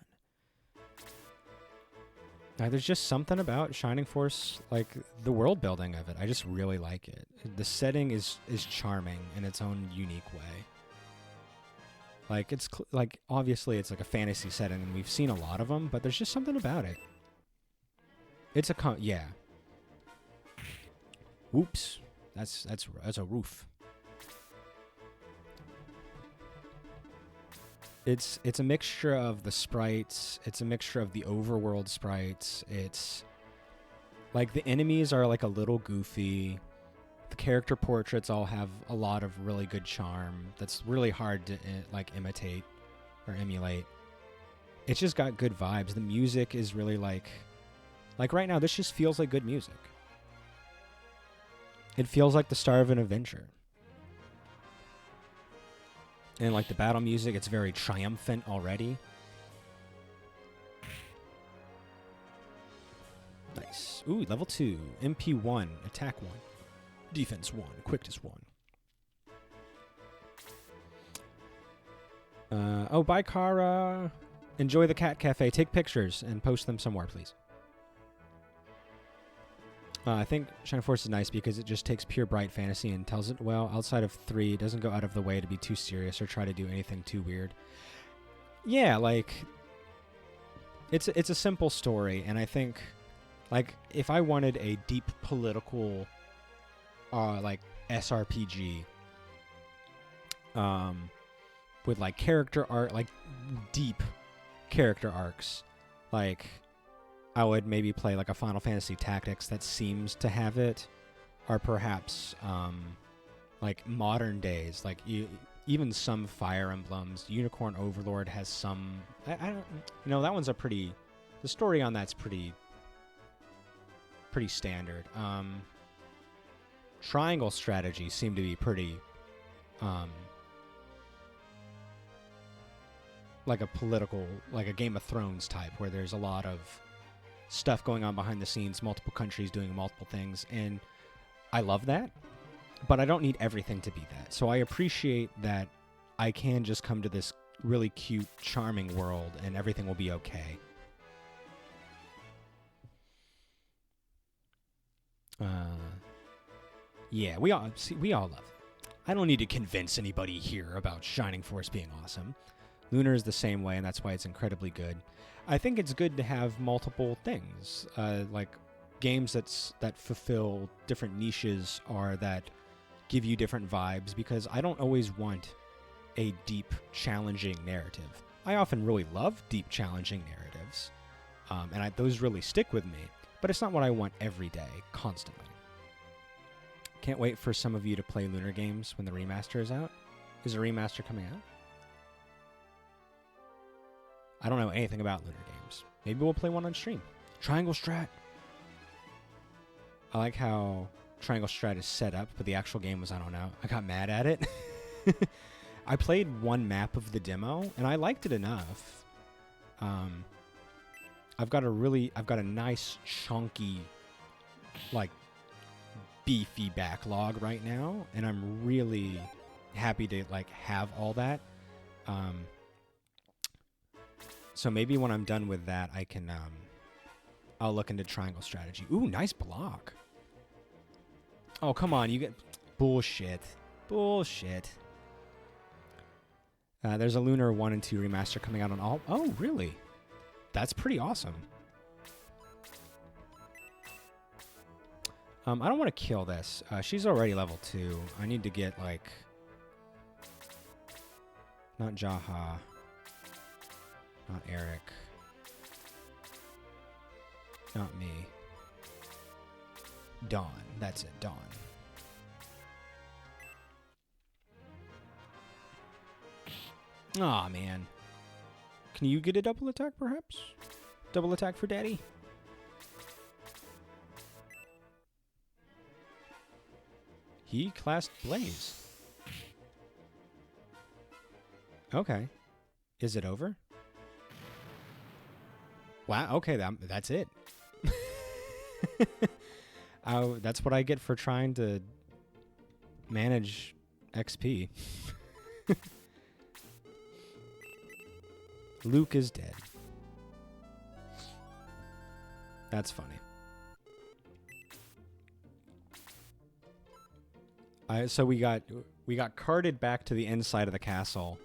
There's just something about Shining Force, like the world building of it. I just really like it. The setting is charming in its own unique way. Like it's like obviously it's like a fantasy setting, and we've seen a lot of them, but there's just something about it. It's a yeah. Whoops, that's a roof. It's a mixture of the sprites. It's a mixture of the overworld sprites. It's like the enemies are like a little goofy. The character portraits all have a lot of really good charm. That's really hard to like imitate or emulate. It's just got good vibes. The music is really like right now. This just feels like good music. It feels like the start of an adventure. And like the battle music, it's very triumphant already. Nice. Ooh, level 2. MP 1. Attack 1. Defense 1. Quickness 1. Oh, bye, Kara. Enjoy the cat cafe. Take pictures and post them somewhere, please. I think Shining Force is nice because it just takes pure bright fantasy and tells it well. Outside of 3, it doesn't go out of the way to be too serious or try to do anything too weird. Yeah, like it's a simple story, and I think like if I wanted a deep political like SRPG with like character art, like deep character arcs, like I would maybe play like a Final Fantasy Tactics that seems to have it, or perhaps like modern days, like even some Fire Emblems. Unicorn Overlord has some. I don't, you know, that one's a pretty. The story on that's pretty standard. Triangle strategy seem to be pretty like a political, like a Game of Thrones type, where there's a lot of stuff going on behind the scenes, multiple countries doing multiple things, and I love that, but I don't need everything to be that. So I appreciate that I can just come to this really cute, charming world and everything will be okay. Yeah, we all love it. I don't need to convince anybody here about Shining Force being awesome. Lunar is the same way, and that's why it's incredibly good. I think it's good to have multiple things, like games that fulfill different niches or that give you different vibes, because I don't always want a deep, challenging narrative. I often really love deep, challenging narratives, and those really stick with me, but it's not what I want every day, constantly. Can't wait for some of you to play Lunar games when the remaster is out. Is a remaster coming out? I don't know anything about Lunar games. Maybe we'll play one on stream. Triangle Strat. I like how Triangle Strat is set up, but the actual game was, I don't know. I got mad at it. I played one map of the demo, and I liked it enough. I've got a nice, chunky, like, beefy backlog right now, and I'm really happy to, like, have all that. So maybe when I'm done with that, I can, I'll look into Triangle Strategy. Ooh, nice block. Oh, come on, you get... Bullshit. Bullshit. There's a Lunar 1 and 2 remaster coming out on all... Oh, really? That's pretty awesome. I don't want to kill this. She's already level 2. I need to get, like... Not Jaha. Not Eric. Not me. Dawn. That's it, Dawn. Aw, man. Can you get a double attack, perhaps? Double attack for Daddy? He classed Blaze. Okay. Is it over? Wow, okay, that's it. That's what I get for trying to manage XP. Luke is dead. That's funny. So we got carted back to the inside of the castle,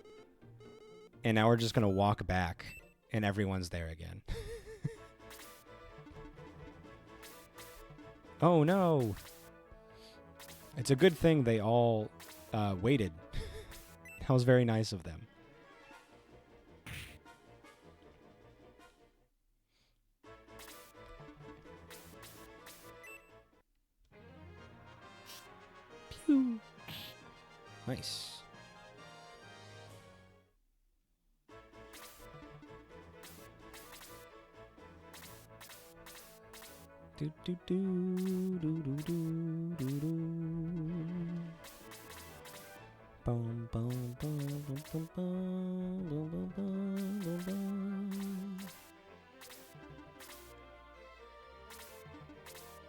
and now we're just gonna walk back, and everyone's there again. Oh no! It's a good thing they all waited. That was very nice of them. Pew. Nice. Do do do do do do do do. Bum bum bum bum bum bum bum bum bum.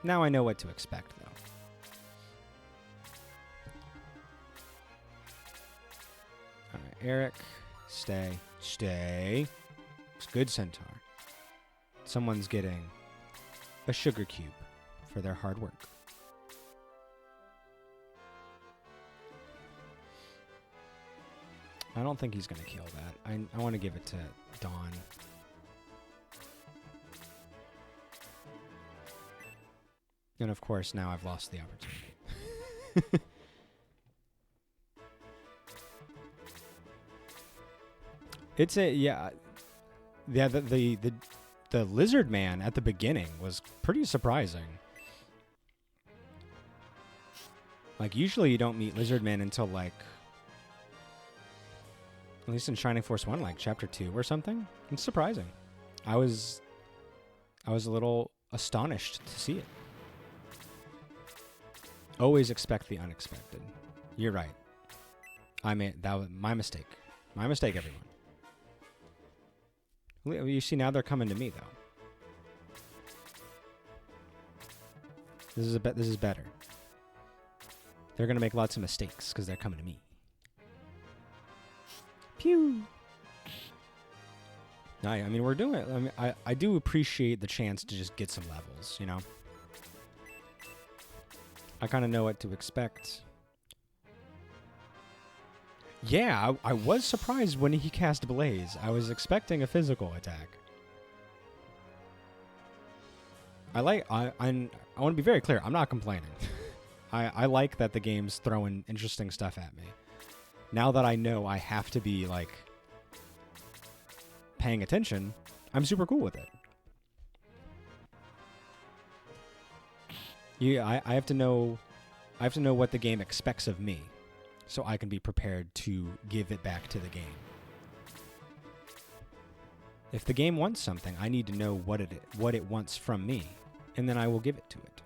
Now I know what to expect, though. All right, Eric, stay. It's good, Centaur. Someone's getting a sugar cube for their hard work. I don't think he's going to kill that. I want to give it to Dawn. And of course, now I've lost the opportunity. It's a, yeah. Yeah, the lizard man at the beginning was pretty surprising. Like, usually you don't meet lizard man until, like, at least in Shining Force 1, like chapter 2 or something. It's surprising. I was a little astonished to see it. Always expect the unexpected. You're right. That was my mistake. My mistake, everyone. You see, now they're coming to me, though. This is better. They're gonna make lots of mistakes because they're coming to me. Pew. I mean, we're doing it. I mean, I do appreciate the chance to just get some levels, you know? I kind of know what to expect. Yeah, I was surprised when he cast Blaze. I was expecting a physical attack. I want to be very clear. I'm not complaining. I like that the game's throwing interesting stuff at me. Now that I know I have to be, like, paying attention, I'm super cool with it. Yeah, I have to know what the game expects of me, so I can be prepared to give it back to the game. If the game wants something, I need to know what it wants from me, and then I will give it to it.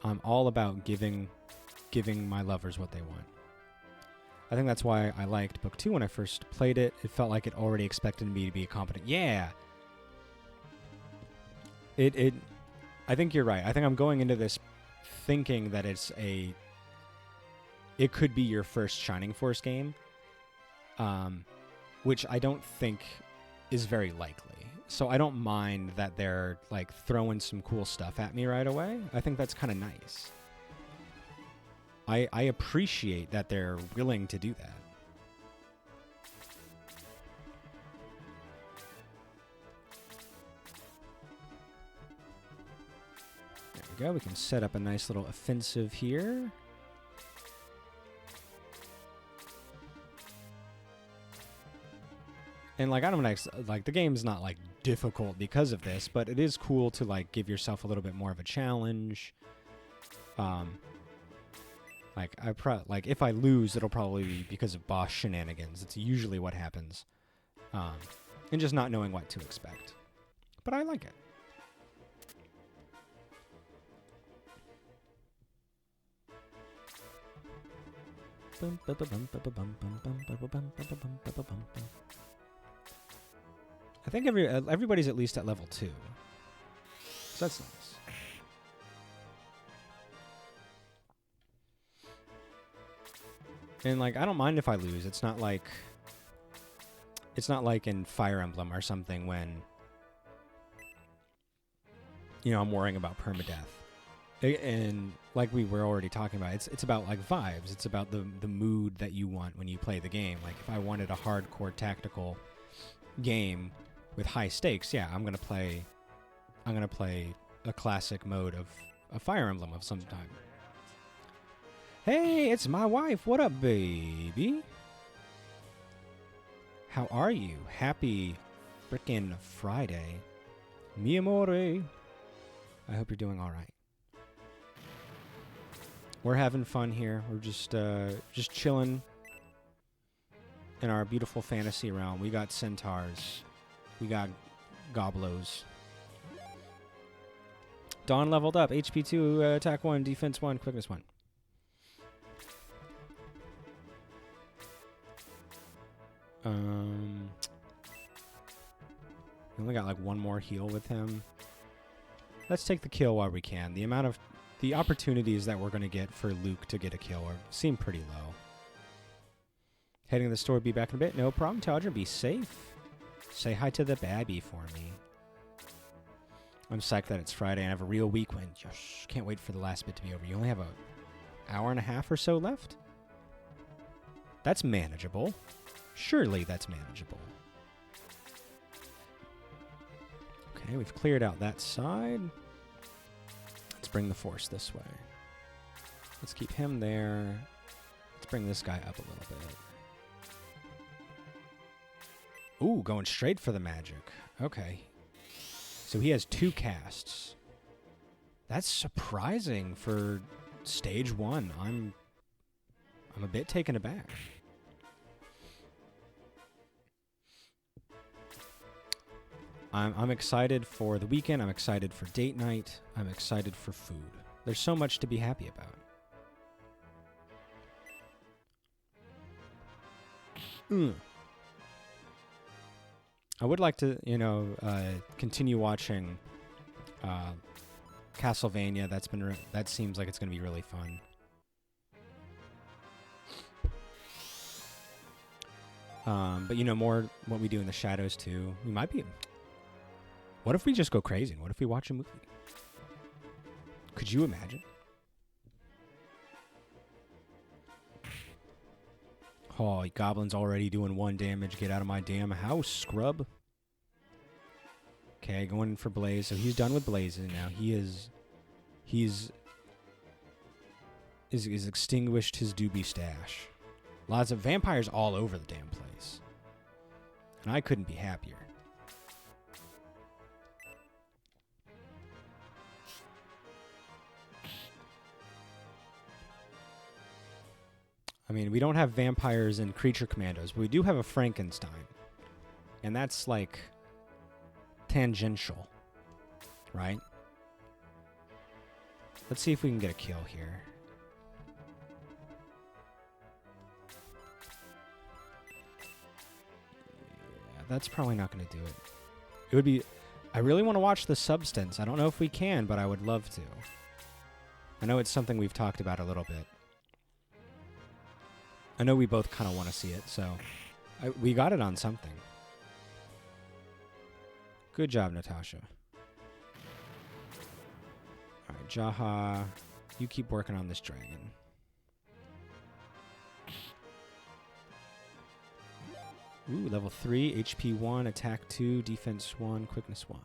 I'm all about giving my lovers what they want. I think that's why I liked Book 2 when I first played it. It felt like it already expected me to be competent. Yeah! I think you're right. I think I'm going into this thinking that it could be your first Shining Force game, which I don't think is very likely. So I don't mind that they're, like, throwing some cool stuff at me right away. I think that's kind of nice. I appreciate that they're willing to do that. There we go. We can set up a nice little offensive here. And like, I don't like, the game's not like difficult because of this, but it is cool to like give yourself a little bit more of a challenge. Like if I lose, it'll probably be because of boss shenanigans. It's usually what happens. And just not knowing what to expect. But I like it. I think everybody's at least at level 2. So that's nice. And like, I don't mind if I lose. It's not like in Fire Emblem or something when, you know, I'm worrying about permadeath. And like we were already talking about, it's about like vibes. It's about the mood that you want when you play the game. Like if I wanted a hardcore tactical game with high stakes, yeah, I'm gonna play a classic mode of a Fire Emblem of some time. Hey, it's my wife. What up, baby? How are you? Happy frickin' Friday. Mi amore. I hope you're doing all right. We're having fun here. We're just chilling in our beautiful fantasy realm. We got centaurs. We got goblos. Dawn leveled up. HP 2, attack 1, defense 1, quickness 1. We only got like one more heal with him. Let's take the kill while we can. The opportunities that we're going to get for Luke to get a kill seem pretty low. Heading to the store, be back in a bit. No problem, Todger. Be safe. Say hi to the babby for me. I'm psyched that it's Friday and I have a real week win. Josh, can't wait for the last bit to be over. You only have an hour and a half or so left? That's manageable. Surely that's manageable. Okay, we've cleared out that side. Let's bring the force this way. Let's keep him there. Let's bring this guy up a little bit. Ooh, going straight for the magic. Okay. So he has 2 casts. That's surprising for stage 1. I'm a bit taken aback. I'm excited for the weekend. I'm excited for date night. I'm excited for food. There's so much to be happy about. I would like to, continue watching Castlevania. That seems like it's going to be really fun. But more what we do in the shadows too. We might be. What if we just go crazy? What if we watch a movie? Could you imagine? Oh, Goblin's already doing 1 damage. Get out of my damn house, scrub. Okay, going for Blaze. So he's done with blazes now. He's extinguished his doobie stash. Lots of vampires all over the damn place. And I couldn't be happier. I mean, we don't have vampires and creature commandos, but we do have a Frankenstein. And that's like tangential, right? Let's see if we can get a kill here. Yeah, that's probably not going to do it. It would be... I really want to watch the Substance. I don't know if we can, but I would love to. I know it's something we've talked about a little bit. I know we both kind of want to see it, so we got it on something. Good job, Natasha. All right, Jaha, you keep working on this dragon. Ooh, level 3, HP 1, attack 2, defense 1, quickness 1.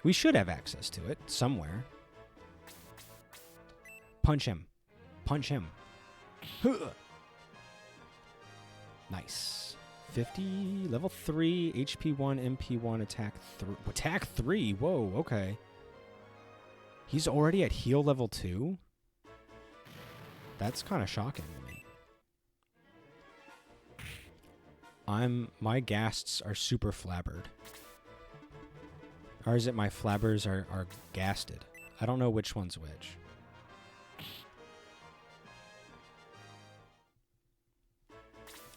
We should have access to it somewhere. Punch him. Punch him. Huh. Nice. 50, level 3, HP 1, MP 1, attack 3. Attack 3? Whoa, okay. He's already at heal level 2? That's kind of shocking to me. My ghasts are super flabbered. Or is it my flabbers are gasted? I don't know which one's which.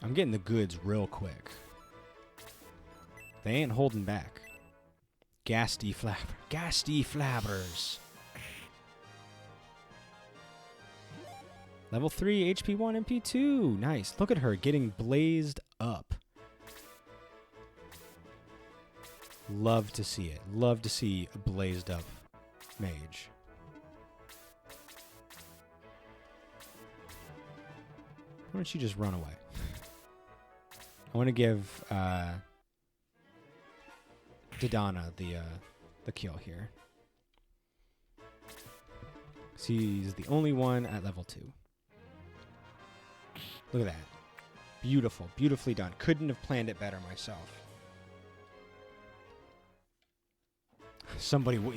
I'm getting the goods real quick. They ain't holding back. Gasty flabbers. Level 3, HP 1, MP 2. Nice. Look at her getting blazed up. Love to see it. Love to see a blazed up mage. Why don't you just run away? I want to give Didana the kill here. He's the only one at level 2. Look at that. Beautiful. Beautifully done. Couldn't have planned it better myself.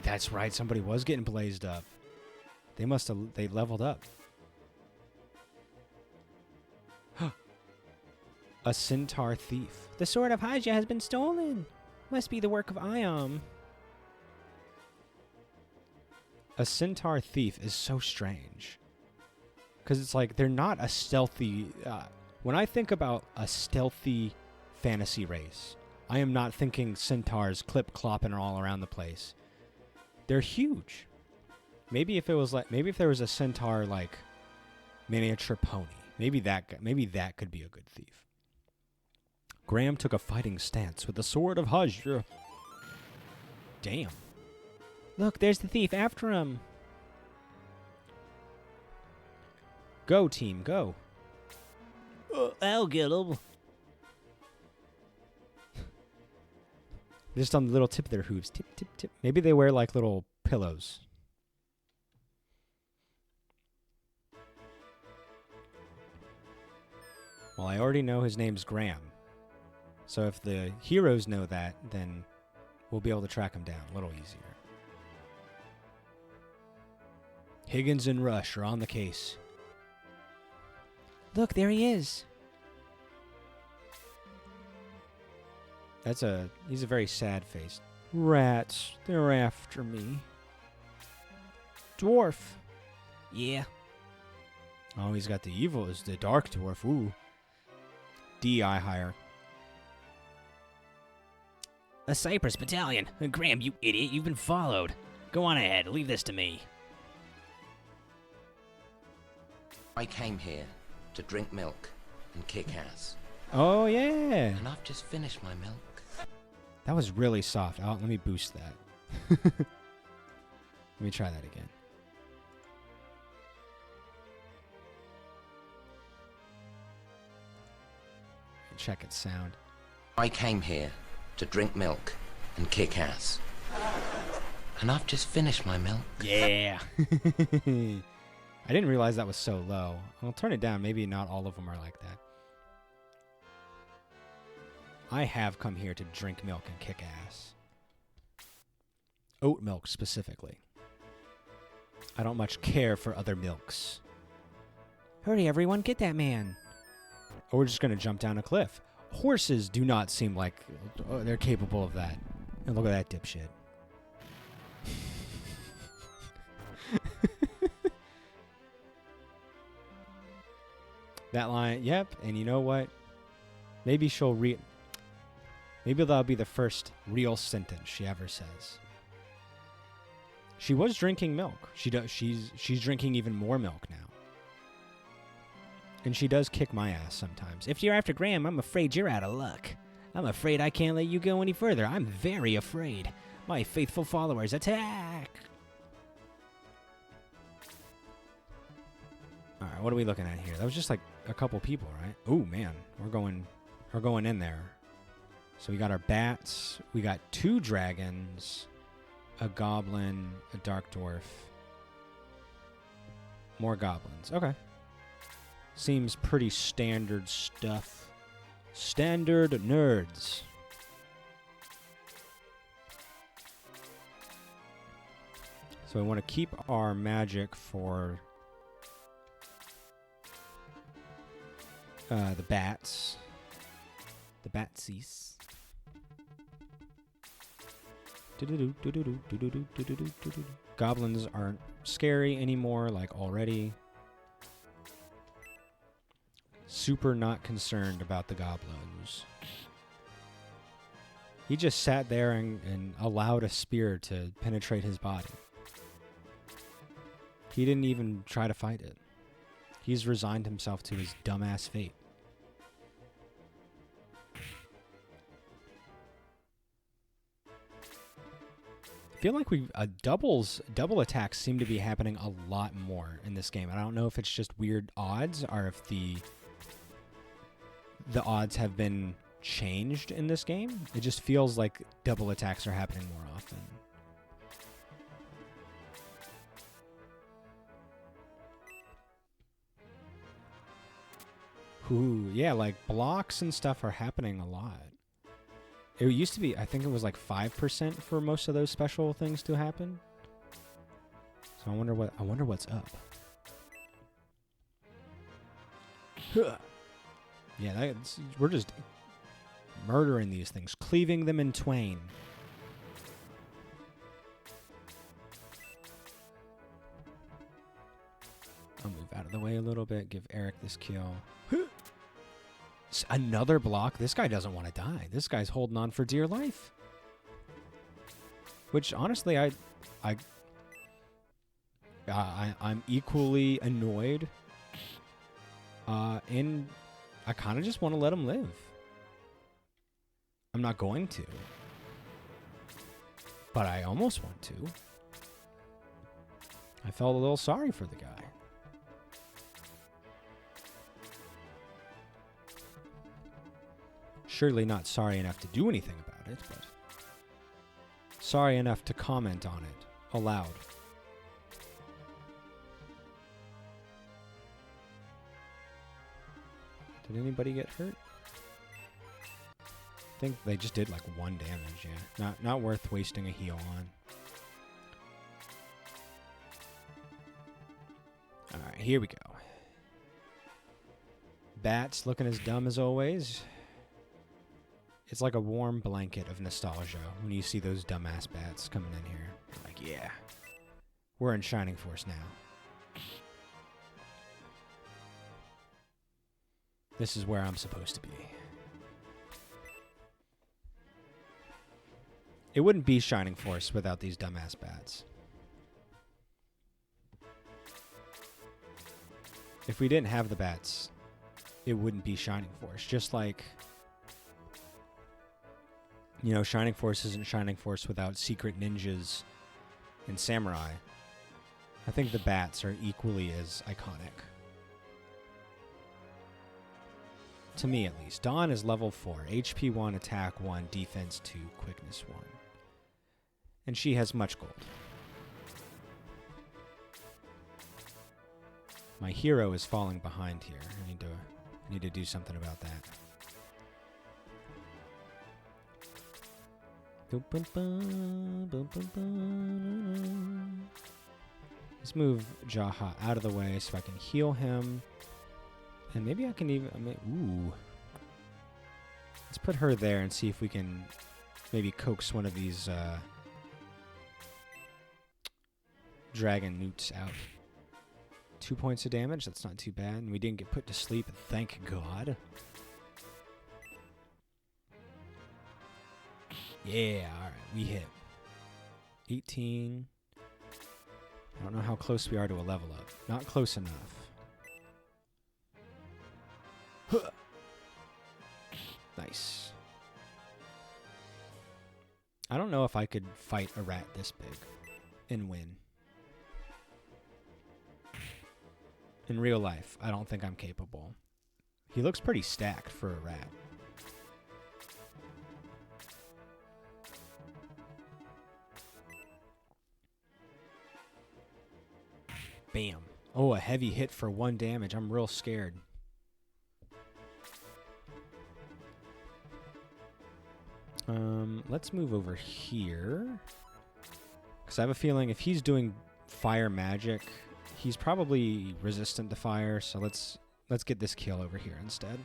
That's right. Somebody was getting blazed up. They leveled up. A centaur thief. The sword of Hyja has been stolen. Must be the work of Iam. A centaur thief is so strange. Because it's like, they're not a stealthy... when I think about a stealthy fantasy race, I am not thinking centaurs clip-clopping all around the place. They're huge. Maybe if there was a centaur, like, miniature pony. Maybe that could be a good thief. Graham took a fighting stance with the sword of Hajr. Damn. Look, there's the thief. After him. Go, team, go. I'll get him. Just on the little tip of their hooves. Tip, tip, tip. Maybe they wear, like, little pillows. Well, I already know his name's Graham. So if the heroes know that, then we'll be able to track him down a little easier. Higgins and Rush are on the case. Look, there he is. He's a very sad face. Rats, they're after me. Dwarf. Yeah. Oh, he's got the dark dwarf. Ooh. DI higher. A Cypress battalion. Graham, you idiot, you've been followed. Go on ahead, leave this to me. I came here to drink milk and kick ass. Oh, yeah. And I've just finished my milk. That was really soft. Let me boost that. Let me try that again. Check its sound. I came here to drink milk and kick ass. And I've just finished my milk. Yeah. I didn't realize that was so low. I'll turn it down. Maybe not all of them are like that. I have come here to drink milk and kick ass. Oat milk specifically. I don't much care for other milks. Hurry, everyone, get that man. Or we're just going to jump down a cliff. Horses do not seem like they're capable of that. And look at that dipshit. That line, yep. And you know what? Maybe maybe that'll be the first real sentence she ever says. She was drinking milk. She's drinking even more milk now. And she does kick my ass sometimes. If you're after Graham, I'm afraid you're out of luck. I'm afraid I can't let you go any further. I'm very afraid. My faithful followers, attack! Alright, what are we looking at here? That was just like a couple people, right? Oh, man. We're going are going in there. So we got our bats. We got 2 dragons, a goblin, a dark dwarf. More goblins. Okay. Seems pretty standard stuff. Standard nerds. So I want to keep our magic for the bats. The batsies. Goblins aren't scary anymore, like already. Super not concerned about the goblins. He just sat there and allowed a spear to penetrate his body. He didn't even try to fight it. He's resigned himself to his dumbass fate. I feel like double attacks seem to be happening a lot more in this game. I don't know if it's just weird odds or if the odds have been changed in this game. It just feels like double attacks are happening more often. Ooh, yeah, like blocks and stuff are happening a lot. It used to be, I think it was like 5% for most of those special things to happen. So I wonder what's up. Yeah, we're just murdering these things, cleaving them in twain. I'll move out of the way a little bit, give Eric this kill. Another block. This guy doesn't want to die. This guy's holding on for dear life. Which, honestly, I'm equally annoyed. And I kind of just want to let him live. I'm not going to. But I almost want to. I felt a little sorry for the guy. Surely not sorry enough to do anything about it, but sorry enough to comment on it aloud. Did anybody get hurt? I think they just did like 1 damage, yeah. Not worth wasting a heal on. Alright, here we go. Bats looking as dumb as always. It's like a warm blanket of nostalgia when you see those dumbass bats coming in here. Like, yeah, we're in Shining Force now. This is where I'm supposed to be. It wouldn't be Shining Force without these dumbass bats. If we didn't have the bats, it wouldn't be Shining Force. Just like, you know, Shining Force isn't Shining Force without secret ninjas and samurai. I think the bats are equally as iconic. To me, at least. Dawn is level 4. HP 1, attack 1, defense 2, quickness 1. And she has much gold. My hero is falling behind here. I need to do something about that. Let's move Jaha out of the way so I can heal him. And maybe I can even... ooh. Let's put her there and see if we can maybe coax one of these dragon newts out. 2 points of damage. That's not too bad. And we didn't get put to sleep. Thank God. Yeah, alright, we hit. 18. I don't know how close we are to a level up. Not close enough. Huh. Nice. I don't know if I could fight a rat this big and win. In real life, I don't think I'm capable. He looks pretty stacked for a rat. Bam. Oh, a heavy hit for 1 damage. I'm real scared. Let's move over here. Because I have a feeling if he's doing fire magic, he's probably resistant to fire. So let's get this kill over here instead.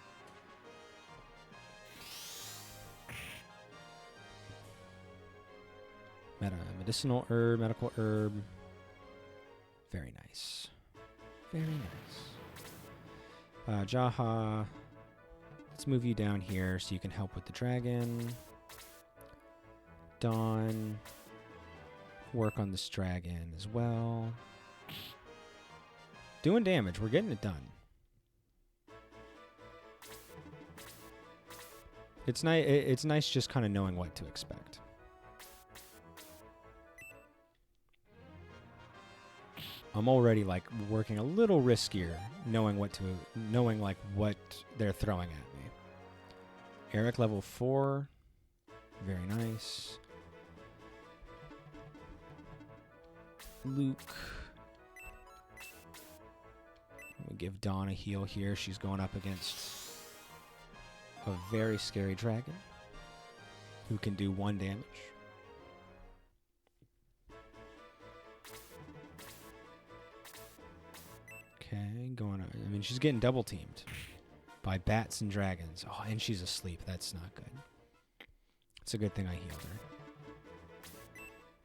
Medicinal herb, medical herb. Very nice. Very nice. Jaha, let's move you down here so you can help with the dragon. Dawn, work on this dragon as well. Doing damage. We're getting it done. It's nice. It's nice just kind of knowing what to expect. I'm already like working a little riskier, knowing like what they're throwing at me. Eric level 4, very nice. Luke. We give Dawn a heal here. She's going up against a very scary dragon who can do 1 damage. Okay, going on. I mean, she's getting double teamed by bats and dragons. Oh, and she's asleep. That's not good. It's a good thing I healed her.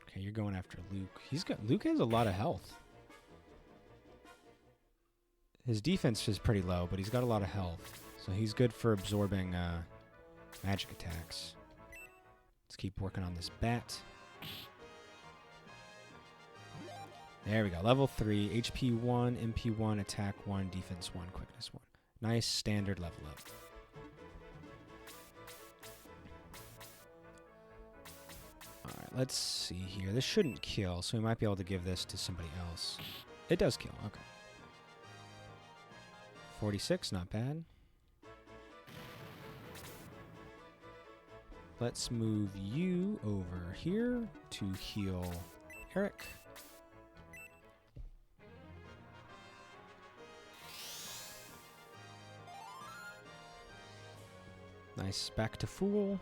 Okay, you're going after Luke. Luke has a lot of health. His defense is pretty low, but he's got a lot of health. So he's good for absorbing magic attacks. Let's keep working on this bat. There we go. Level 3, HP 1, MP 1, attack 1, defense 1, quickness 1. Nice standard level up. Alright, let's see here. This shouldn't kill, so we might be able to give this to somebody else. It does kill, okay. 46, not bad. Let's move you over here to heal Eric. Nice, back to full.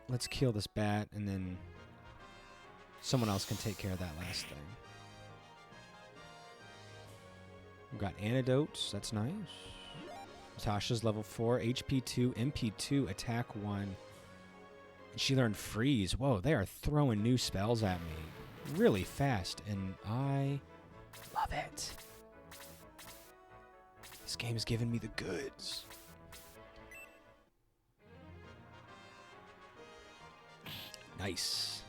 Let's kill this bat, and then someone else can take care of that last thing. We've got antidotes, that's nice. Natasha's level 4, HP 2, MP 2, attack 1. And she learned freeze. Whoa, they are throwing new spells at me really fast, and I love it. This game's giving me the goods. Nice.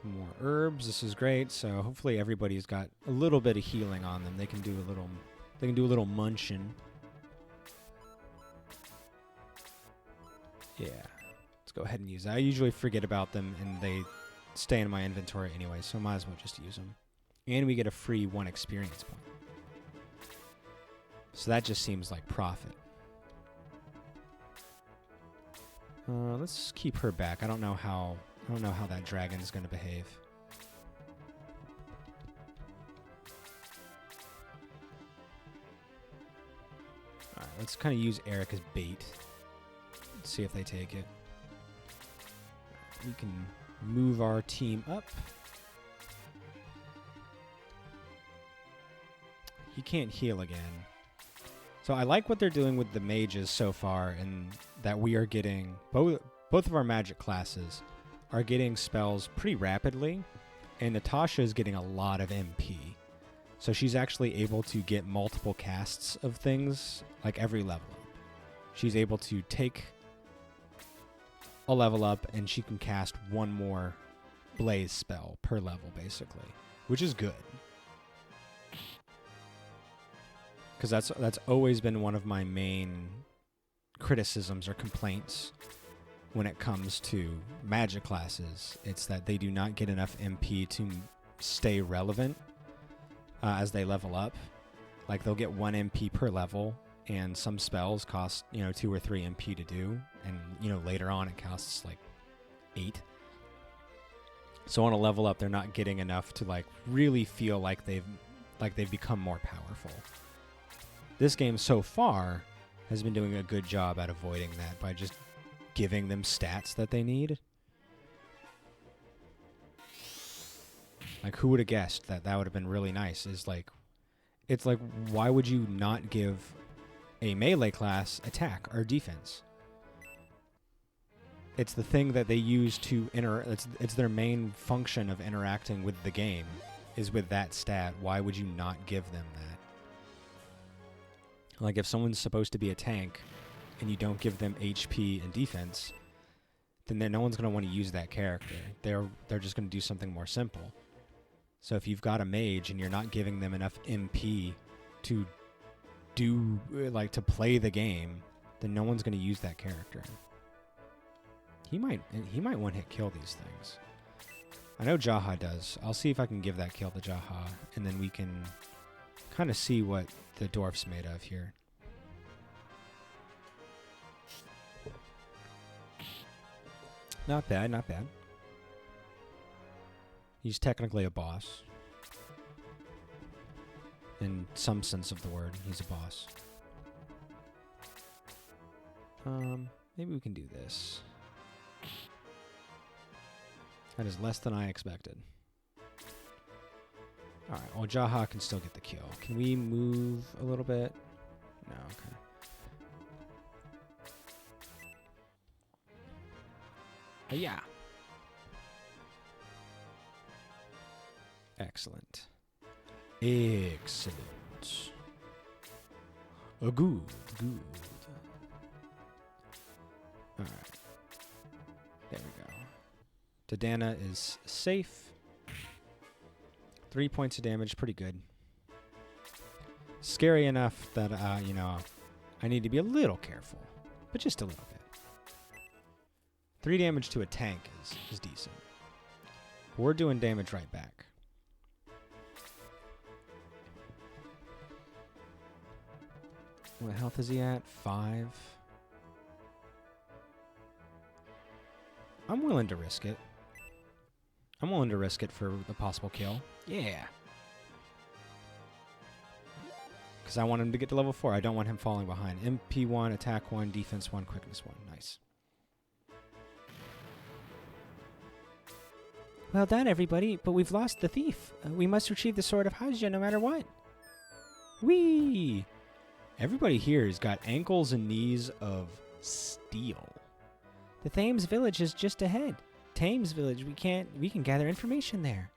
More herbs. This is great. So hopefully everybody's got a little bit of healing on them. They can do a little munching. Yeah. Go ahead and use that. I usually forget about them, and they stay in my inventory anyway, so I might as well just use them. And we get a free 1 experience point. So that just seems like profit. Let's keep her back. I don't know how that dragon is going to behave. All right, let's kind of use Eric as bait. Let's see if they take it. We can move our team up. He can't heal again. So I like what they're doing with the mages so far, and that we are getting both of our magic classes are getting spells pretty rapidly, and Natasha is getting a lot of MP. So she's actually able to get multiple casts of things like every level up. She's able to take a level up, and she can cast 1 more blaze spell per level, basically, which is good. Because that's always been one of my main criticisms or complaints when it comes to magic classes. It's that they do not get enough MP to stay relevant as they level up. Like, they'll get 1 MP per level, and some spells cost, 2 or 3 MP to do, and, later on it costs, like, 8. So on a level up, they're not getting enough to, like, really feel like they've become more powerful. This game so far has been doing a good job at avoiding that by just giving them stats that they need. Like, who would have guessed that would have been really nice? It's like, why would you not give a melee class attack or defense? It's the thing that they use to it's their main function of interacting with the game is with that stat. Why would you not give them that? Like, if someone's supposed to be a tank and you don't give them HP and defense, then no one's going to want to use that character. They're just going to do something more simple. So if you've got a mage and you're not giving them enough MP to do, like, to play the game, then no one's going to use that character. He might one-hit kill these things. I know Jaha does. I'll see if I can give that kill to Jaha, and then we can kind of see what the dwarf's made of here. Not bad, not bad. He's technically a boss. In some sense of the word, he's a boss. Maybe we can do this. That is less than I expected. Alright, well, Jaha can still get the kill. Can we move a little bit? No, okay. Yeah. Excellent. Excellent. Good. Alright. There we go. Tadana is safe. 3 points of damage, pretty good. Scary enough that, I need to be a little careful. But just a little bit. 3 damage to a tank is decent. We're doing damage right back. What health is he at? 5. I'm willing to risk it. I'm willing to risk it for the possible kill. Yeah. Because I want him to get to level 4. I don't want him falling behind. MP 1, attack 1, defense 1, quickness 1. Nice. Well done, everybody, but we've lost the thief. We must retrieve the Sword of Hajia no matter what. Whee! Everybody here has got ankles and knees of steel. The Thames village is just ahead. Thames village, we can gather information there.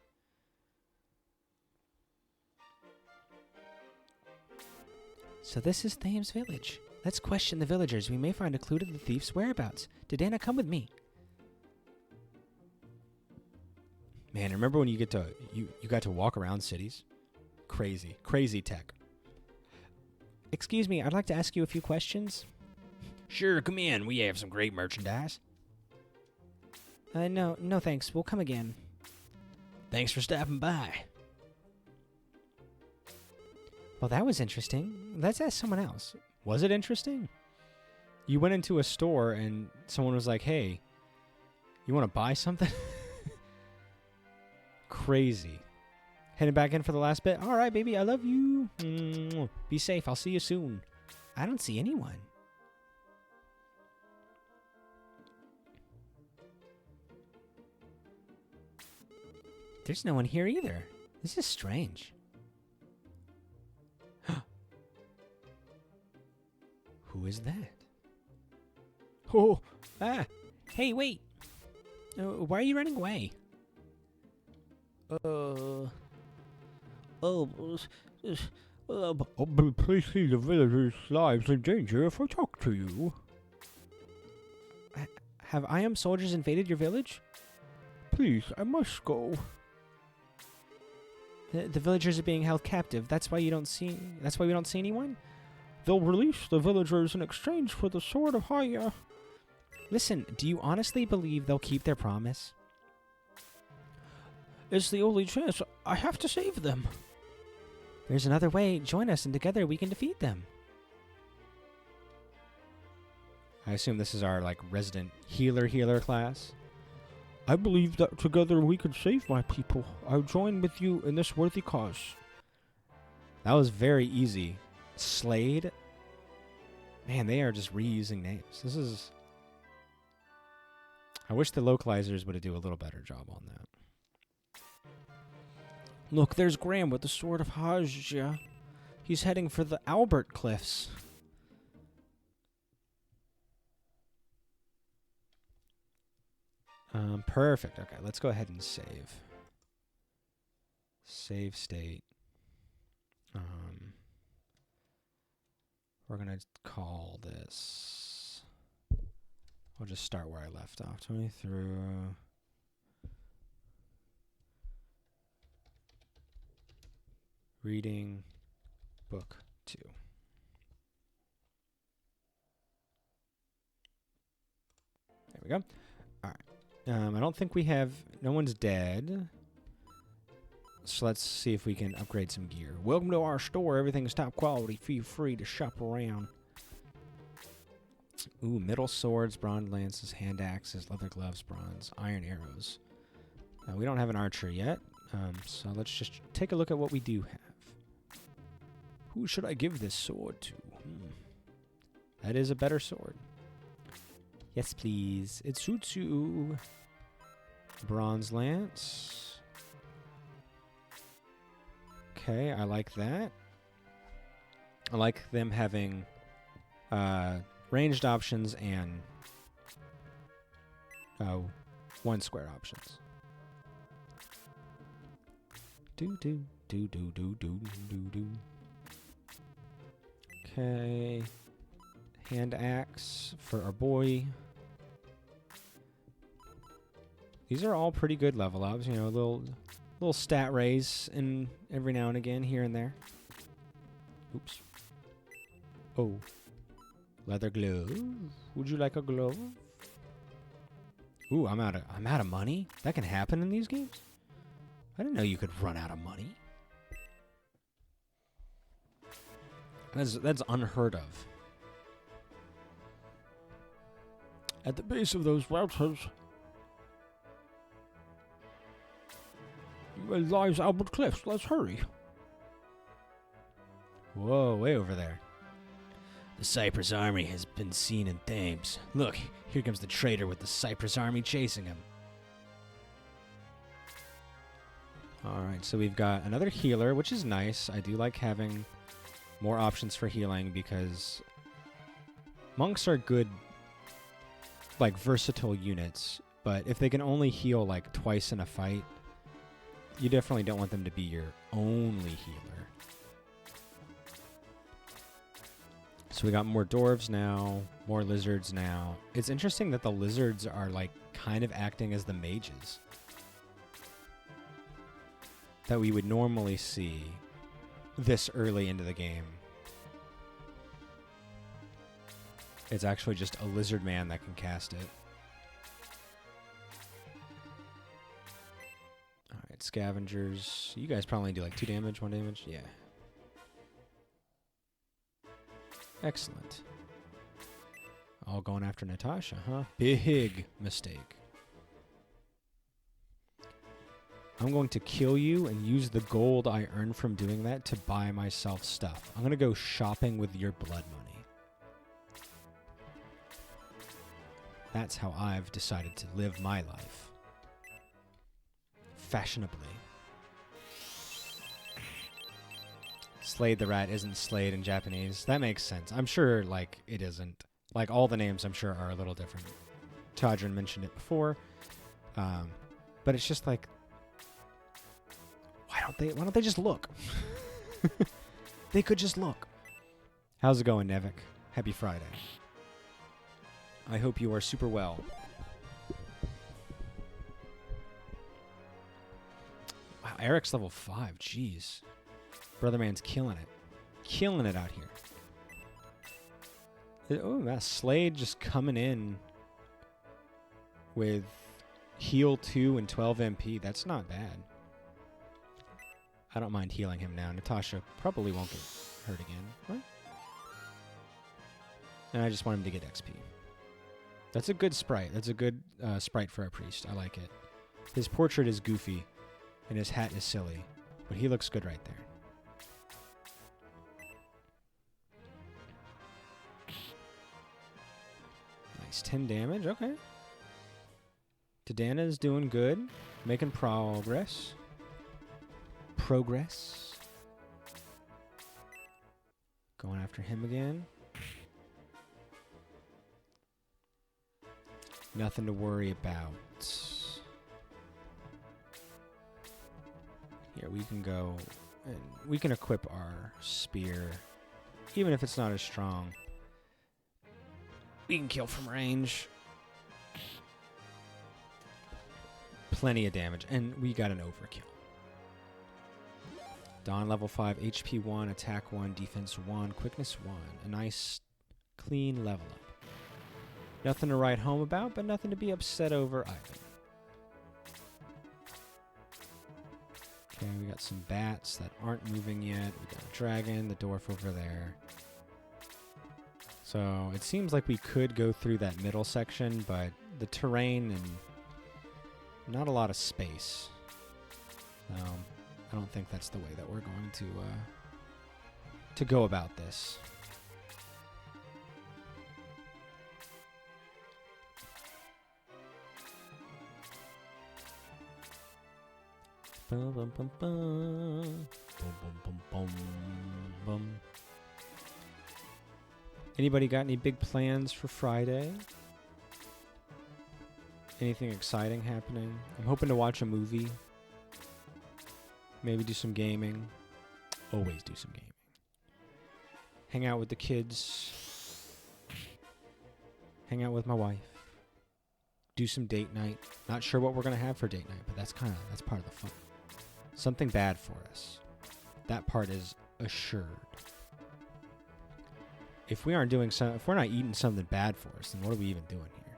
So this is Thames village. Let's question the villagers. We may find a clue to the thief's whereabouts. Didana, come with me. Man, remember when you got to walk around cities? Crazy tech. Excuse me, I'd like to ask you a few questions. Sure, come in. We have some great merchandise. No thanks. We'll come again. Thanks for stopping by. Well, that was interesting. Let's ask someone else. Was it interesting? You went into a store and someone was like, hey, you want to buy something? Crazy. Heading back in for the last bit? All right, baby, I love you. Be safe. I'll see you soon. I don't see anyone. There's no one here either. This is strange. Who is that? Oh, hey, wait. Why are you running away? Please see the villagers' lives in danger if I talk to you. Have IAM soldiers invaded your village? Please, I must go. The villagers are being held captive. That's why we don't see anyone? They'll release the villagers in exchange for the Sword of Haya. Listen, do you honestly believe they'll keep their promise? It's the only chance. I have to save them. There's another way. Join us and together we can defeat them. I assume this is our, like, resident healer class. I believe that together we could save my people. I join with you in this worthy cause. That was very easy. Slade? Man, they are just reusing names. This is... I wish the localizers would do a little better job on that. Look, there's Graham with the Sword of Hajja. He's heading for the Albert Cliffs. Perfect. Okay, let's go ahead and save. Save state. We're going to call this... We'll just start where I left off. 20 through... Reading book 2. There we go. All right. I don't think we have... No one's dead. So let's see if we can upgrade some gear. Welcome to our store. Everything's top quality. Feel free to shop around. Ooh, metal swords, bronze lances, hand axes, leather gloves, bronze, iron arrows. We don't have an archer yet. So let's just take a look at what we do have. Who should I give this sword to? That is a better sword. Yes, please. It suits you. Bronze lance. Okay, I like that. I like them having ranged options and one square options. Do do do do do do do do. Okay. Hand axe for our boy. These are all pretty good level ups, you know, little stat raise in every now and again here and there. Oops. Oh. Leather glove. Would you like a glove? Ooh, I'm out of money? That can happen in these games? I didn't know you could run out of money. That's unheard of. At the base of those mountains lies Albert Cliffs. Let's hurry. Whoa, way over there. The Cypress army has been seen in Thames. Look, here comes the traitor with the Cypress army chasing him. Alright, so we've got another healer, which is nice. I do like having more options for healing because monks are good, like, versatile units, but if they can only heal, like, twice in a fight, you definitely don't want them to be your only healer. So we got more dwarves now, more lizards now. It's interesting that the lizards are, like, kind of acting as the mages that we would normally see this early into the game. It's actually just a lizard man that can cast it. Alright, scavengers. You guys probably do like 2 damage, 1 damage? Yeah. Excellent. All going after Natasha, huh? Big mistake. I'm going to kill you and use the gold I earned from doing that to buy myself stuff. I'm going to go shopping with your blood money. That's how I've decided to live my life. Fashionably. Slade the Rat isn't Slade in Japanese. That makes sense. I'm sure, like, it isn't. Like, all the names, I'm sure, are a little different. Tadrin mentioned it before. But it's just like, why don't they just look? They could just look. How's it going, Nevik? Happy Friday. I hope you are super well. Wow, Eric's level 5. Jeez. Brother man's killing it. Killing it out here. Oh, that Slade just coming in with heal 2 and 12 MP. That's not bad. I don't mind healing him now. Natasha probably won't get hurt again, right? And I just want him to get XP. That's a good sprite. That's a good sprite for a priest. I like it. His portrait is goofy, and his hat is silly, but he looks good right there. Nice, 10 damage. Okay. Tadana's doing good, making progress. Going after him again. Nothing to worry about. Here, we can go and we can equip our spear. Even if it's not as strong, we can kill from range. Plenty of damage, and we got an overkill. Dawn level 5, HP 1, attack 1, defense 1, quickness 1. A nice, clean level up. Nothing to write home about, but nothing to be upset over either. Okay, we got some bats that aren't moving yet. We got a dragon, the dwarf over there. So it seems like we could go through that middle section, but the terrain and not a lot of space. I don't think that's the way that we're going to go about this. Bum, bum, bum, bum. Bum, bum, bum, bum. Anybody got any big plans for Friday? Anything exciting happening? I'm hoping to watch a movie. Maybe do some gaming. Always do some gaming. Hang out with the kids. Hang out with my wife. Do some date night. Not sure what we're going to have for date night, but that's part of the fun. Something bad for us. That part is assured. If we're not eating something bad for us, then what are we even doing here?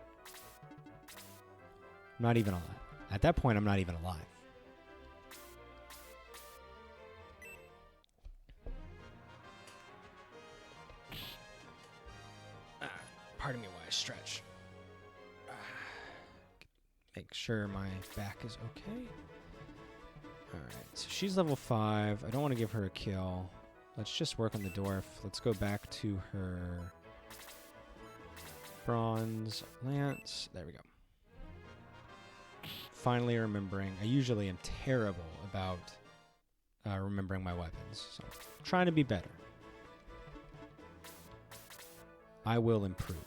I'm not even alive. At that point, I'm not even alive. Pardon me while I stretch. Make sure my back is okay. Alright, so she's level 5. I don't want to give her a kill. Let's just work on the dwarf. Let's go back to her bronze lance. There we go. Finally remembering. I usually am terrible about remembering my weapons. So I'm trying to be better. I will improve.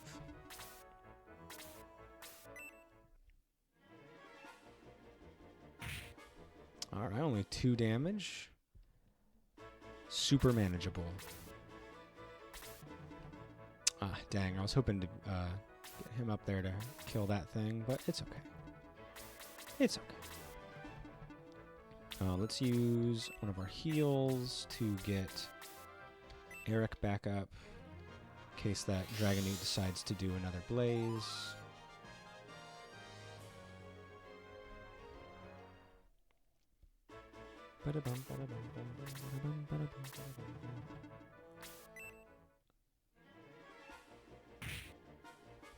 Alright, only 2 damage. Super manageable. Ah, dang. I was hoping to get him up there to kill that thing, but it's okay. It's okay. Let's use one of our heals to get Eric back up in case that Dragon Newt decides to do another blaze.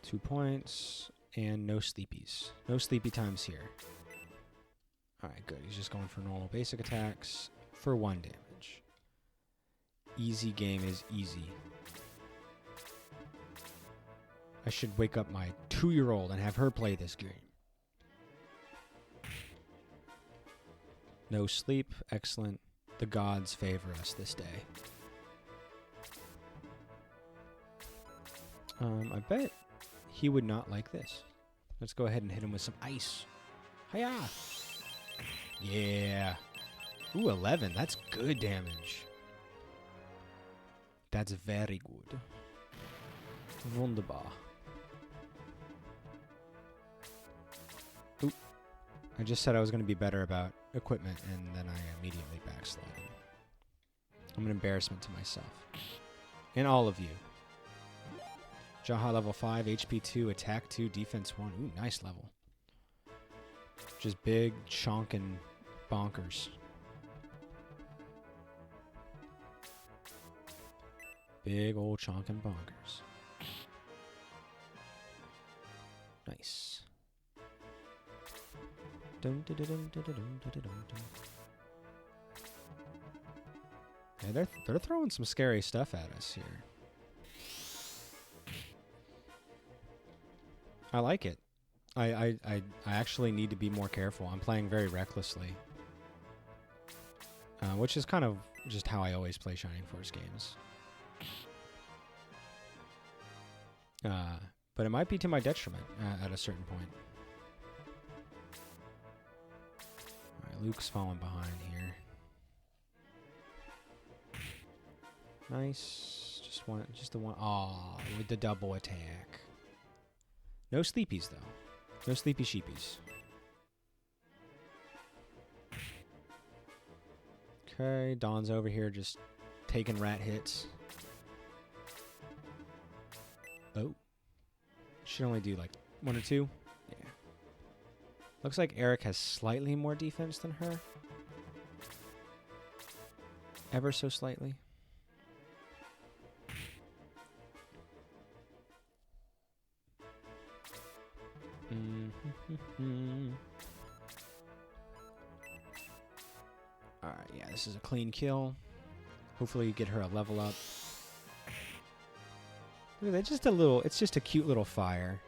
Two points and no sleepies. No sleepy times here. Alright, good. He's just going for normal basic attacks for 1 damage. Easy game is easy. I should wake up my 2-year-old and have her play this game. No sleep. Excellent. The gods favor us this day. I bet he would not like this. Let's go ahead and hit him with some ice. Hiya! Yeah. Ooh, 11. That's good damage. That's very good. Wunderbar. Oop. I just said I was going to be better about equipment, and then I immediately backslid. I'm an embarrassment to myself. And all of you. Jaha level 5, HP 2, attack 2, defense 1. Ooh, nice level. Just big, chonkin' bonkers. Big old chonkin' bonkers. Nice. Dun, dun, dun, dun, dun, dun, dun, dun, dun. Yeah, they're throwing some scary stuff at us here. I like it. I actually need to be more careful. I'm playing very recklessly. Which is kind of just how I always play Shining Force games. But it might be to my detriment at a certain point. Alright, Luke's falling behind here. Nice. Just the one. Aw, with the double attack. No sleepies, though. No sleepy sheepies. Okay, Dawn's over here just taking rat hits. Oh. Should only do like 1 or 2. Yeah. Looks like Eric has slightly more defense than her. Ever so slightly. Alright, yeah, this is a clean kill. Hopefully you get her a level up. Look at that, it's just a cute little fire.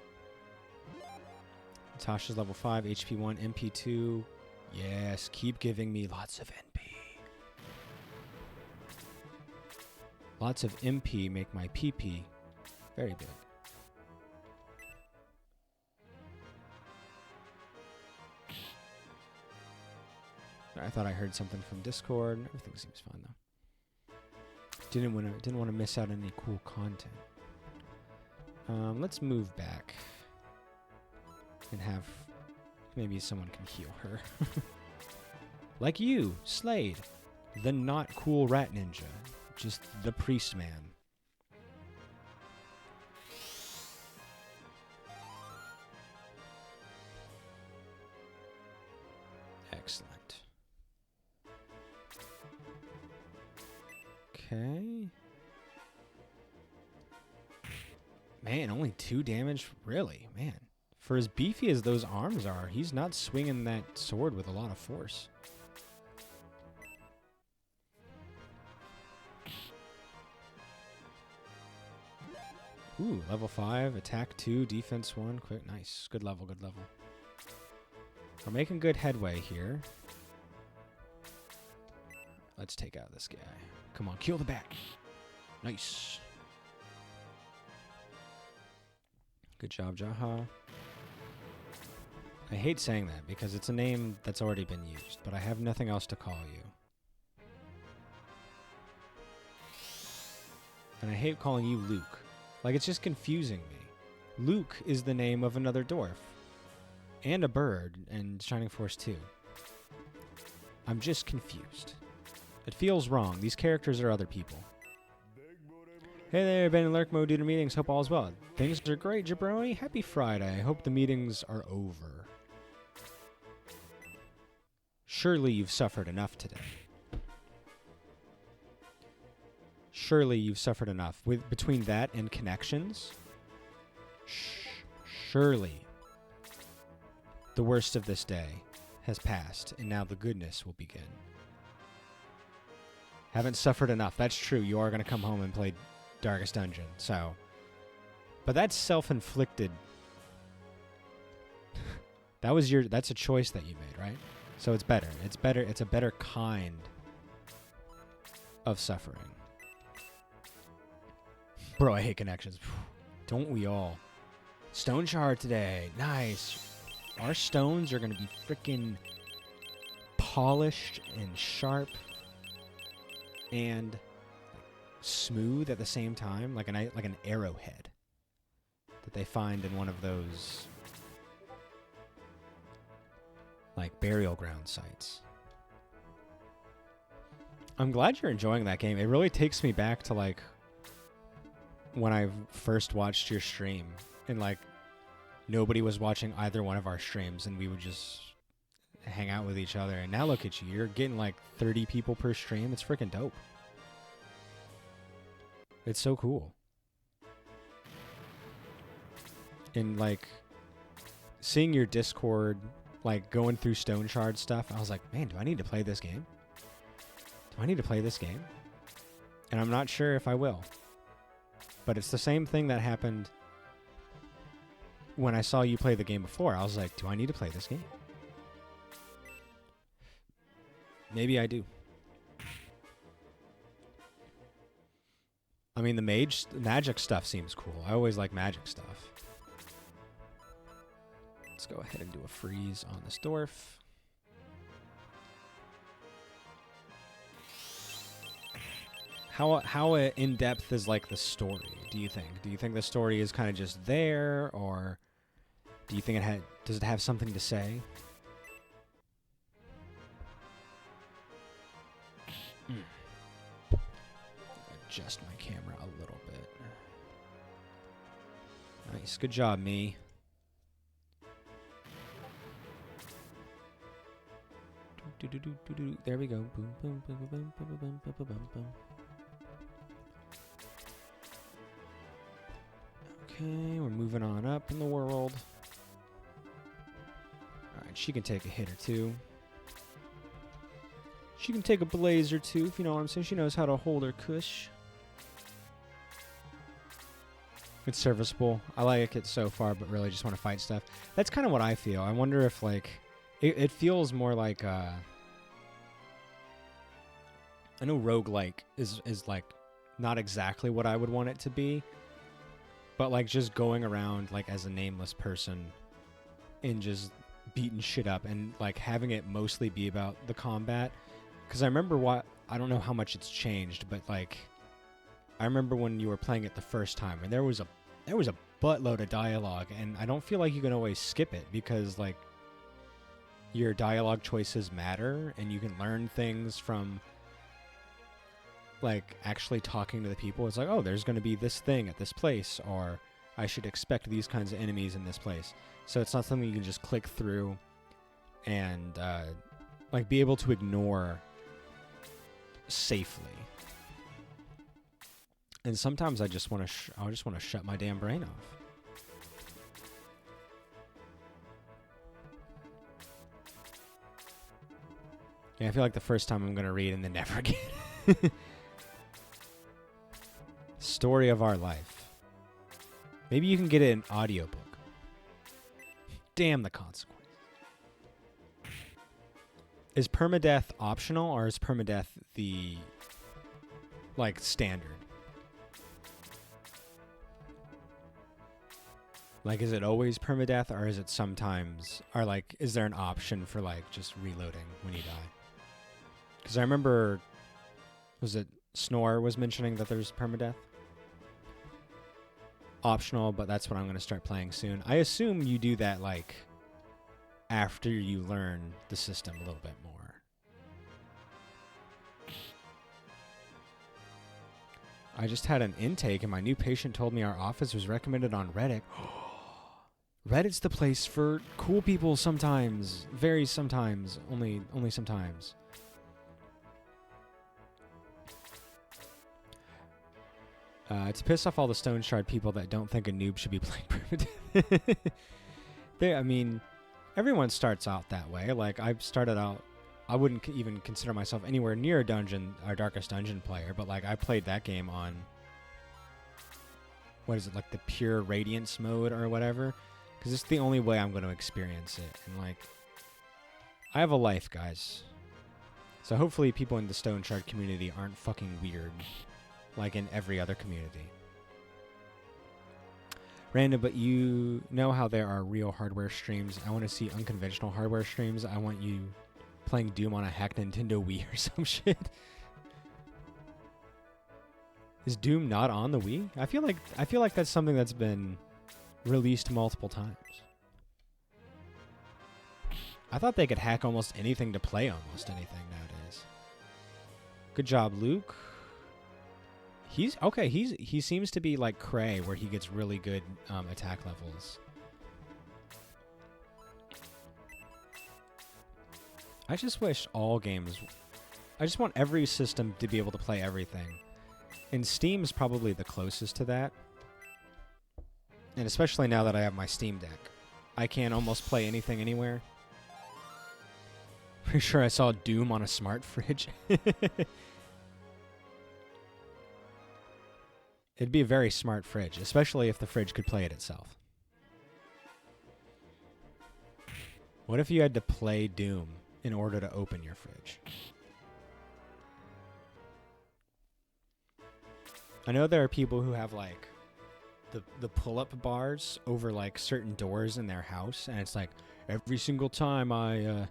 Natasha's level 5, HP 1, MP 2. Yes, keep giving me lots of NP. Lots of MP make my PP very big. I thought I heard something from Discord. Everything seems fine though. Didn't want to miss out on any cool content. Let's move back and have maybe someone can heal her. Like you, Slade, the not cool rat ninja, just the priest man. Excellent. Okay. Man, only 2 damage? Really? Man. For as beefy as those arms are, he's not swinging that sword with a lot of force. Ooh, level 5, attack 2, defense 1, quick, nice. Good level, good level. We're making good headway here. Let's take out this guy. Come on, kill the bat. Nice. Good job, Jaha. I hate saying that because it's a name that's already been used, but I have nothing else to call you. And I hate calling you Luke. Like, it's just confusing me. Luke is the name of another dwarf. And a bird in Shining Force 2. I'm just confused. It feels wrong. These characters are other people. Hey there, been in lurk mode due to meetings. Hope all is well. Things are great, jabroni. Happy Friday. I hope the meetings are over. Surely you've suffered enough today. Surely you've suffered enough. Between that and connections, surely the worst of this day has passed, and now the goodness will begin. Haven't suffered enough. That's true. You are going to come home and play Darkest Dungeon, so. But that's self-inflicted. That's a choice that you made, right? So it's better. It's better. It's a better kind of suffering. Bro, I hate connections. Don't we all? Stone shard today. Nice. Our stones are going to be freaking polished and sharp and smooth at the same time, like an arrowhead that they find in one of those like burial ground sites. I'm glad you're enjoying that game. It really takes me back to like when I first watched your stream and like nobody was watching either one of our streams and we would just hang out with each other. And now look at you. You're getting like 30 people per stream. It's freaking dope. It's so cool. And like seeing your Discord, like, going through Stone Shard stuff, I was like, man, do I need to play this game? Do I need to play this game? And I'm not sure if I will. But it's the same thing that happened when I saw you play the game before. I was like, do I need to play this game? Maybe I do. I mean, the magic stuff seems cool. I always like magic stuff. Let's go ahead and do a freeze on this dwarf. How in-depth is, like, the story, do you think? Do you think the story is kind of just there, or do you think does it have something to say? Adjust my camera a little bit. Nice, good job, me. There we go. Boom, boom, boom, boom, boom, boom, boom, boom, boom, boom. Okay, we're moving on up in the world. Alright, she can take a hit or two. She can take a blaze or two, if you know what I'm saying. She knows how to hold her cush. It's serviceable. I like it so far, but really just want to fight stuff. That's kind of what I feel. I wonder if, like, it feels more like, I know roguelike is like not exactly what I would want it to be, but like just going around like as a nameless person and just beating shit up and like having it mostly be about the combat. Because I remember I don't know how much it's changed, but like I remember when you were playing it the first time and there was a buttload of dialogue, and I don't feel like you can always skip it because like your dialogue choices matter and you can learn things from like actually talking to the people. It's like, oh, there's going to be this thing at this place, or I should expect these kinds of enemies in this place. So it's not something you can just click through and like be able to ignore safely. And sometimes I just want to shut my damn brain off. Yeah, I feel like the first time I'm going to read and then never again. Story of our life. Maybe you can get it in audiobook. Damn the consequence. Is permadeath optional, or is permadeath the, like, standard? Like, is it always permadeath, or is it sometimes, or like, is there an option for like just reloading when you die? Because I remember, was it Snore was mentioning that there's permadeath? Optional, but that's what I'm going to start playing soon. I assume you do that like after you learn the system a little bit more. I just had an intake and my new patient told me our office was recommended on Reddit. Reddit's the place for cool people sometimes. Very sometimes. Only sometimes. To piss off all the Stone Shard people that don't think a noob should be playing Permadeath. I mean, everyone starts out that way. Like, I started out, I wouldn't even consider myself anywhere near a dungeon, our Darkest Dungeon player, but like, I played that game on, what is it, like the pure Radiance mode or whatever? Because it's the only way I'm going to experience it. And like, I have a life, guys. So hopefully people in the Stone Shard community aren't fucking weird, like in every other community. Random, but you know how there are real hardware streams. I want to see unconventional hardware streams. I want you playing Doom on a hacked Nintendo Wii or some shit. Is Doom not on the Wii? I feel like that's something that's been released multiple times. I thought they could hack almost anything to play almost anything nowadays. Good job, Luke. He seems to be like Cray, where he gets really good attack levels. I just wish all games... I just want every system to be able to play everything. And Steam's probably the closest to that. And especially now that I have my Steam Deck. I can't almost play anything anywhere. Pretty sure I saw Doom on a smart fridge. It'd be a very smart fridge, especially if the fridge could play it itself. What if you had to play Doom in order to open your fridge? I know there are people who have like the pull-up bars over like certain doors in their house, and it's like every single time I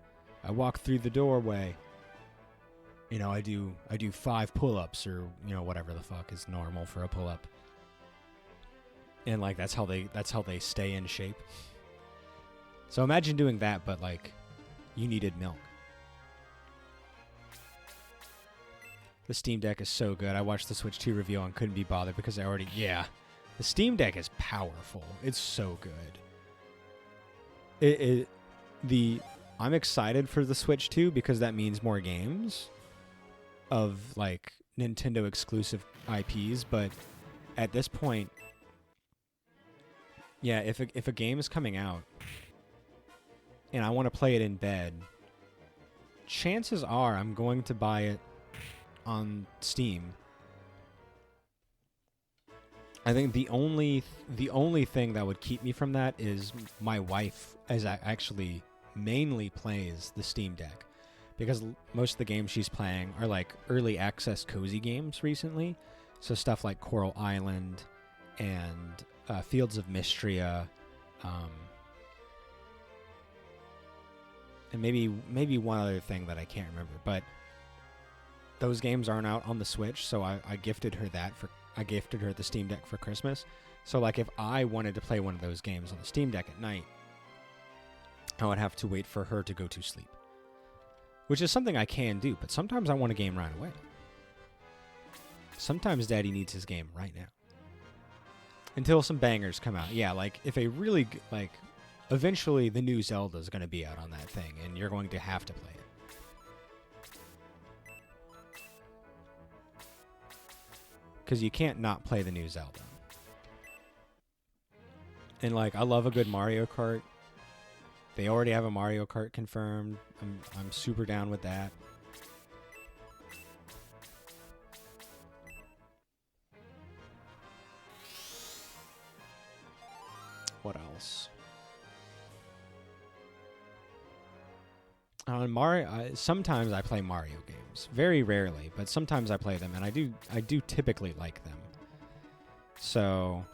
walk through the doorway, you know, I do 5 pull-ups, or you know, whatever the fuck is normal for a pull-up, and like that's how they stay in shape. So imagine doing that, but like you needed milk. The Steam Deck is so good. I watched the Switch 2 review and couldn't be bothered because the Steam Deck is powerful. It's so good. I'm excited for the Switch 2 because that means more games of like Nintendo exclusive IPs, but at this point, yeah, if a game is coming out and I want to play it in bed, chances are I'm going to buy it on Steam. I think the only thing that would keep me from that is my wife, as I actually mainly plays the Steam Deck, because most of the games she's playing are like early access cozy games recently, so stuff like Coral Island and Fields of Mystria, and maybe one other thing that I can't remember, but those games aren't out on the Switch, so I gifted her the Steam Deck for Christmas. So like if I wanted to play one of those games on the Steam Deck at night, I would have to wait for her to go to sleep, which is something I can do, but sometimes I want a game right away. Sometimes Daddy needs his game right now. Until some bangers come out. Yeah, like if a really like eventually the new Zelda is going to be out on that thing and you're going to have to play it. Because you can't not play the new Zelda. And like, I love a good Mario Kart. They already have a Mario Kart confirmed. I'm super down with that. What else? On Mario, sometimes I play Mario games. Very rarely, but sometimes I play them, and I do typically like them. So,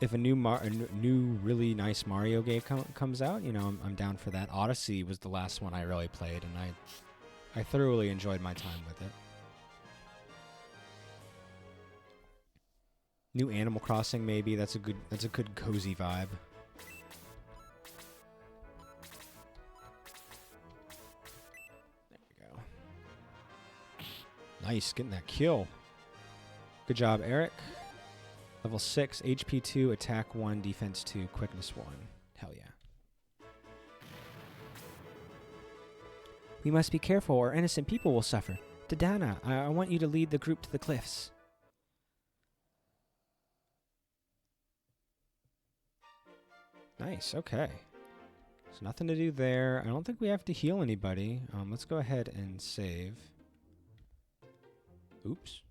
if a new really nice Mario game comes out, you know, I'm down for that. Odyssey was the last one I really played, and I thoroughly enjoyed my time with it. New Animal Crossing, maybe. That's a good cozy vibe. Nice, getting that kill. Good job, Eric. Level 6, HP 2, Attack 1, Defense 2, Quickness 1. Hell yeah. We must be careful or innocent people will suffer. Dodana, I want you to lead the group to the cliffs. Nice, okay. There's nothing to do there. I don't think we have to heal anybody. Let's go ahead and save. Oops.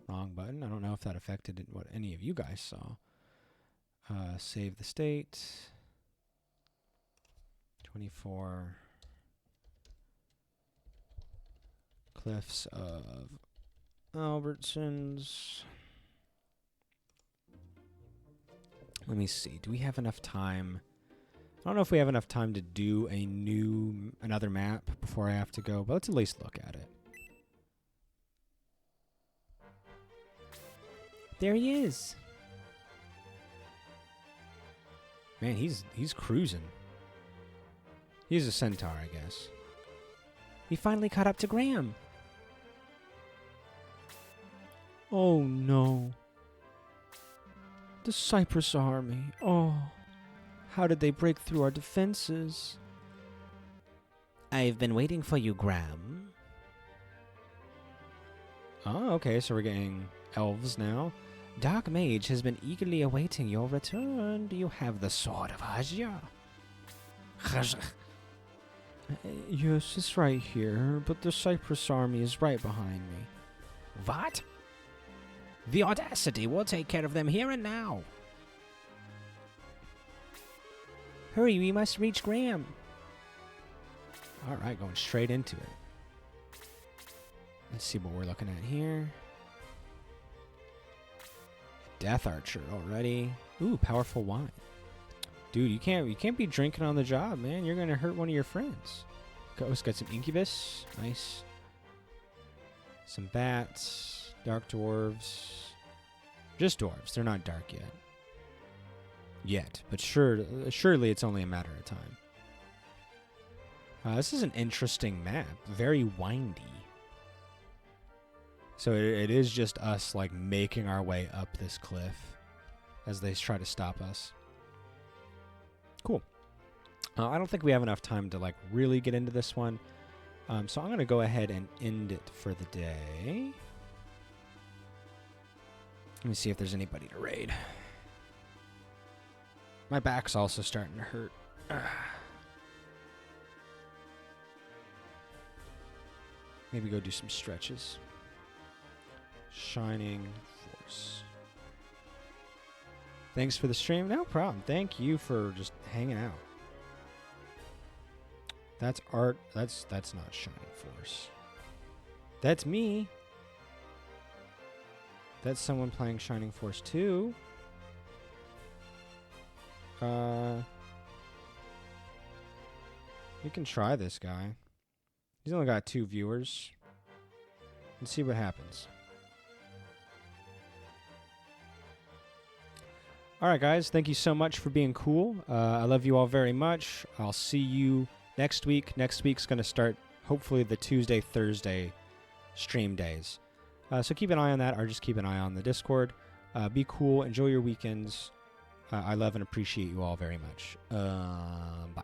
Wrong button. I don't know if that affected what any of you guys saw. Save the state. 24. Cliffs of Albertsons. Let me see. Do we have enough time? I don't know if we have enough time to do another map before I have to go, but let's at least look at it. There he is. Man, he's cruising. He's a centaur, I guess. We finally caught up to Graham. Oh no. The Cypress Army. Oh. How did they break through our defenses? I've been waiting for you, Graham. Oh, okay, so we're getting elves now. Dark Mage has been eagerly awaiting your return. Do you have the Sword of Hajia? Yes, it's right here, but the Cypress army is right behind me. What? The audacity! We'll take care of them here and now. Hurry, we must reach Graham. Alright, going straight into it. Let's see what we're looking at here. Death Archer already. Ooh, powerful wine. Dude, you can't be drinking on the job, man. You're gonna hurt one of your friends. It's got some Incubus. Nice. Some bats. Dark dwarves. Just dwarves. They're not dark yet. But surely it's only a matter of time. This is an interesting map. Very windy. So it is just us, like, making our way up this cliff as they try to stop us. Cool. I don't think we have enough time to, like, really get into this one. So I'm going to go ahead and end it for the day. Let me see if there's anybody to raid. My back's also starting to hurt. Maybe go do some stretches. Shining Force. Thanks for the stream. No problem. Thank you for just hanging out. That's art. That's not Shining Force. That's me. That's someone playing Shining Force 2. We can try this guy. He's only got 2 viewers. Let's see what happens. Alright guys, thank you so much for being cool. I love you all very much. I'll see you next week. Next week's going to start, hopefully, the Tuesday, Thursday stream days. So keep an eye on that, or just keep an eye on the Discord. Be cool. Enjoy your weekends. I love and appreciate you all very much. Bye.